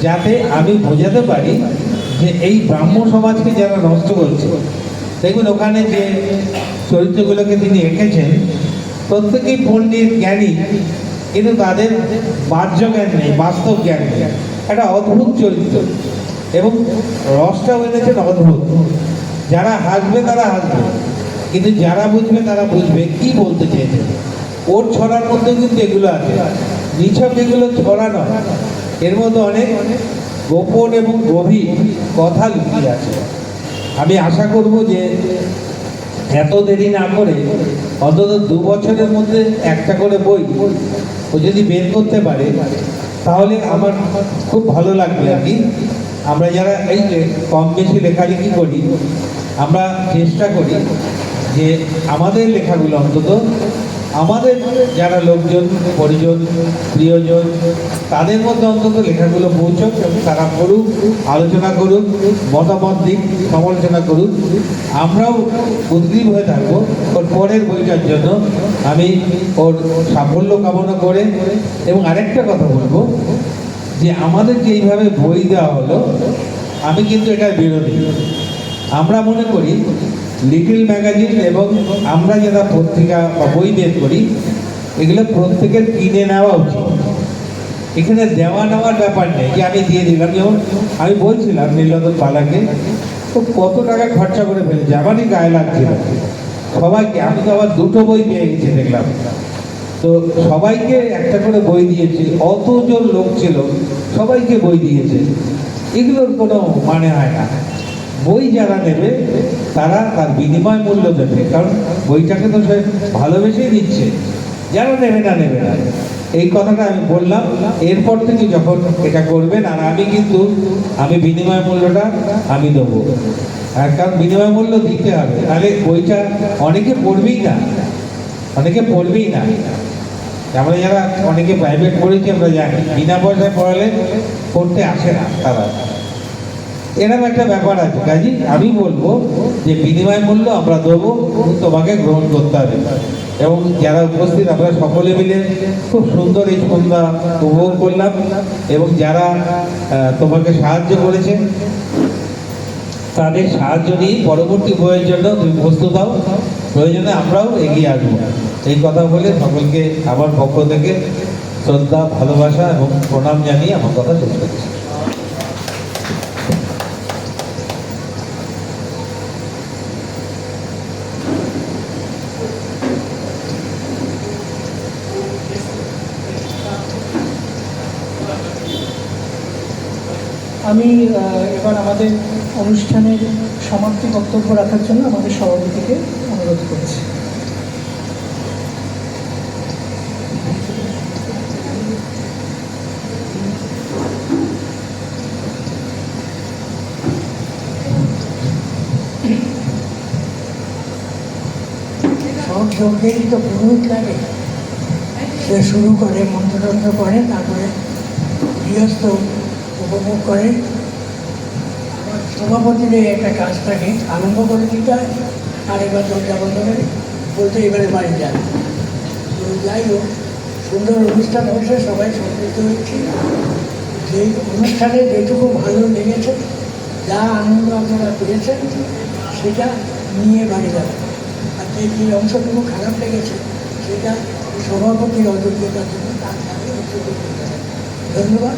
যাতে আমি বোঝাতে পারি যে এই ব্রাহ্ম সমাজকে যারা নষ্ট করছে। দেখুন ওখানে যে চরিত্রগুলোকে তিনি এঁকেছেন প্রত্যেকেই পণ্ডিত জ্ঞানী, কিন্তু তাদের বাহ্য জ্ঞান নেই, বাস্তব জ্ঞান নেই। একটা অদ্ভুত চরিত্র, এবং রসটাও এনেছেন অদ্ভুত। যারা হাসবে তারা হাসবে, কিন্তু যারা বুঝবে তারা বুঝবে কি বলতে চেয়েছে। ওর ছড়ার মধ্যে কিন্তু এগুলো আছে, নিছক এগুলো ছড়া নয়, এর মধ্যে অনেক গোপন এবং গভীর কথা লুকিয়ে আছে। আমি আশা করব যে এত দেরি না করে অন্তত 2 বছরের মধ্যে একটা করে বই ও যদি বের করতে পারে তাহলে আমার খুব ভালো লাগবে আর কি। আমরা যারা এই যে কম বেশি লেখালেখি করি, আমরা চেষ্টা করি যে আমাদের লেখাগুলো অন্তত আমাদের যারা লোকজন, পরিজন, প্রিয়জন, তাদের মধ্যে অন্তত লেখাগুলো পৌঁছক এবং তারা পড়ুক, আলোচনা করুক, মতামত দিক, সমালোচনা করুক। আমরাও উদ্গ্রীব হয়ে থাকবো ওর পরের বইটার জন্য। আমি ওর সাফল্য কামনা করে এবং আরেকটা কথা বলবো যে আমাদেরকে এইভাবে বই দেওয়া হলো, আমি কিন্তু এটার বিরোধী। আমরা মনে করি লিটল ম্যাগাজিন এবং আমরা যারা পত্রিকা বা বই বের করি, এগুলো প্রত্যেকের কিনে নেওয়া উচিত। এখানে দেওয়া নেওয়ার ব্যাপার নেই যে আমি দিয়ে দিলাম। যেমন আমি বলছিলাম নীলরতন পালাকে, ও কত টাকা খরচা করে ফেলেছে, আমারই গায়ে লাগছিল সবাইকে। আমি তো আবার দুটো বই পেয়ে গেছি দেখলাম, তো সবাইকে একটা করে বই দিয়েছে। অতজন লোক ছিল, সবাইকে বই দিয়েছে। এগুলোর কোনো মানে হয় না। বই যারা নেবে তারা তার বিনিময় মূল্য দেবে, কারণ বইটাকে তো সে ভালোবেসেই দিচ্ছে। যারা নেবে না নেবে না, এই কথাটা আমি বললাম। এরপর থেকে যখন এটা করবেন, আর আমি বিনিময় মূল্যটা আমি দেবো, আর কারণ বিনিময় মূল্য দিতে হবে, তাহলে বইটা অনেকে পড়বেই না, আমরা যারা অনেকে প্রাইভেট পড়েছি আমরা জানি, বিনা পয়সায় পড়ালে পড়তে আসে না তারা। এরকম একটা ব্যাপার আছে। কাজী আমি বলবো যে বিনিময় মূল্য আমরা দেবো, তোমাকে গ্রহণ করতে হবে। এবং যারা উপস্থিত আমরা সকলে মিলে খুব সুন্দর এই সন্ধ্যা উপভোগ করলাম, এবং যারা তোমাকে সাহায্য করেছে তাদের সাহায্য নিয়ে পরবর্তী বইয়ের জন্য তুমি প্রস্তুত হও, প্রয়োজনে আমরাও এগিয়ে আসবো। এই কথা বলে সকলকে আমার পক্ষ থেকে শ্রদ্ধা, ভালোবাসা এবং প্রণাম জানিয়ে আমার কথা শেষ করছি। আমি এবার আমাদের অনুষ্ঠানের সমাপ্তি বক্তব্য রাখার জন্য আমাদের সভাপতিকে অনুরোধ করছি। সব যজ্ঞেরই তো পুরোহিত লাগে, সে শুরু করে মন্ত্রতন্ত্র করে, তারপরে গৃহস্থ উপভোগ করে। আমার সভাপতির একটা কাজ থাকে, আরম্ভ করে দিতে হয়, আর এবার দরজা বন্ধ করে বলতে এবারে বাড়ি যান। তো যাই হোক, সুন্দর অনুষ্ঠান হয়েছে, সবাই সম্পৃক্ত হয়েছে। যেই অনুষ্ঠানে যেটুকু ভালো লেগেছে, যা আনন্দ আপনারা পেয়েছেন, সেটা নিয়ে বাড়ি যাবেন। আর যে অংশটুকু খারাপ লেগেছে, সেটা সভাপতির অযোগ্যতার জন্য তার সাথে ধন্যবাদ।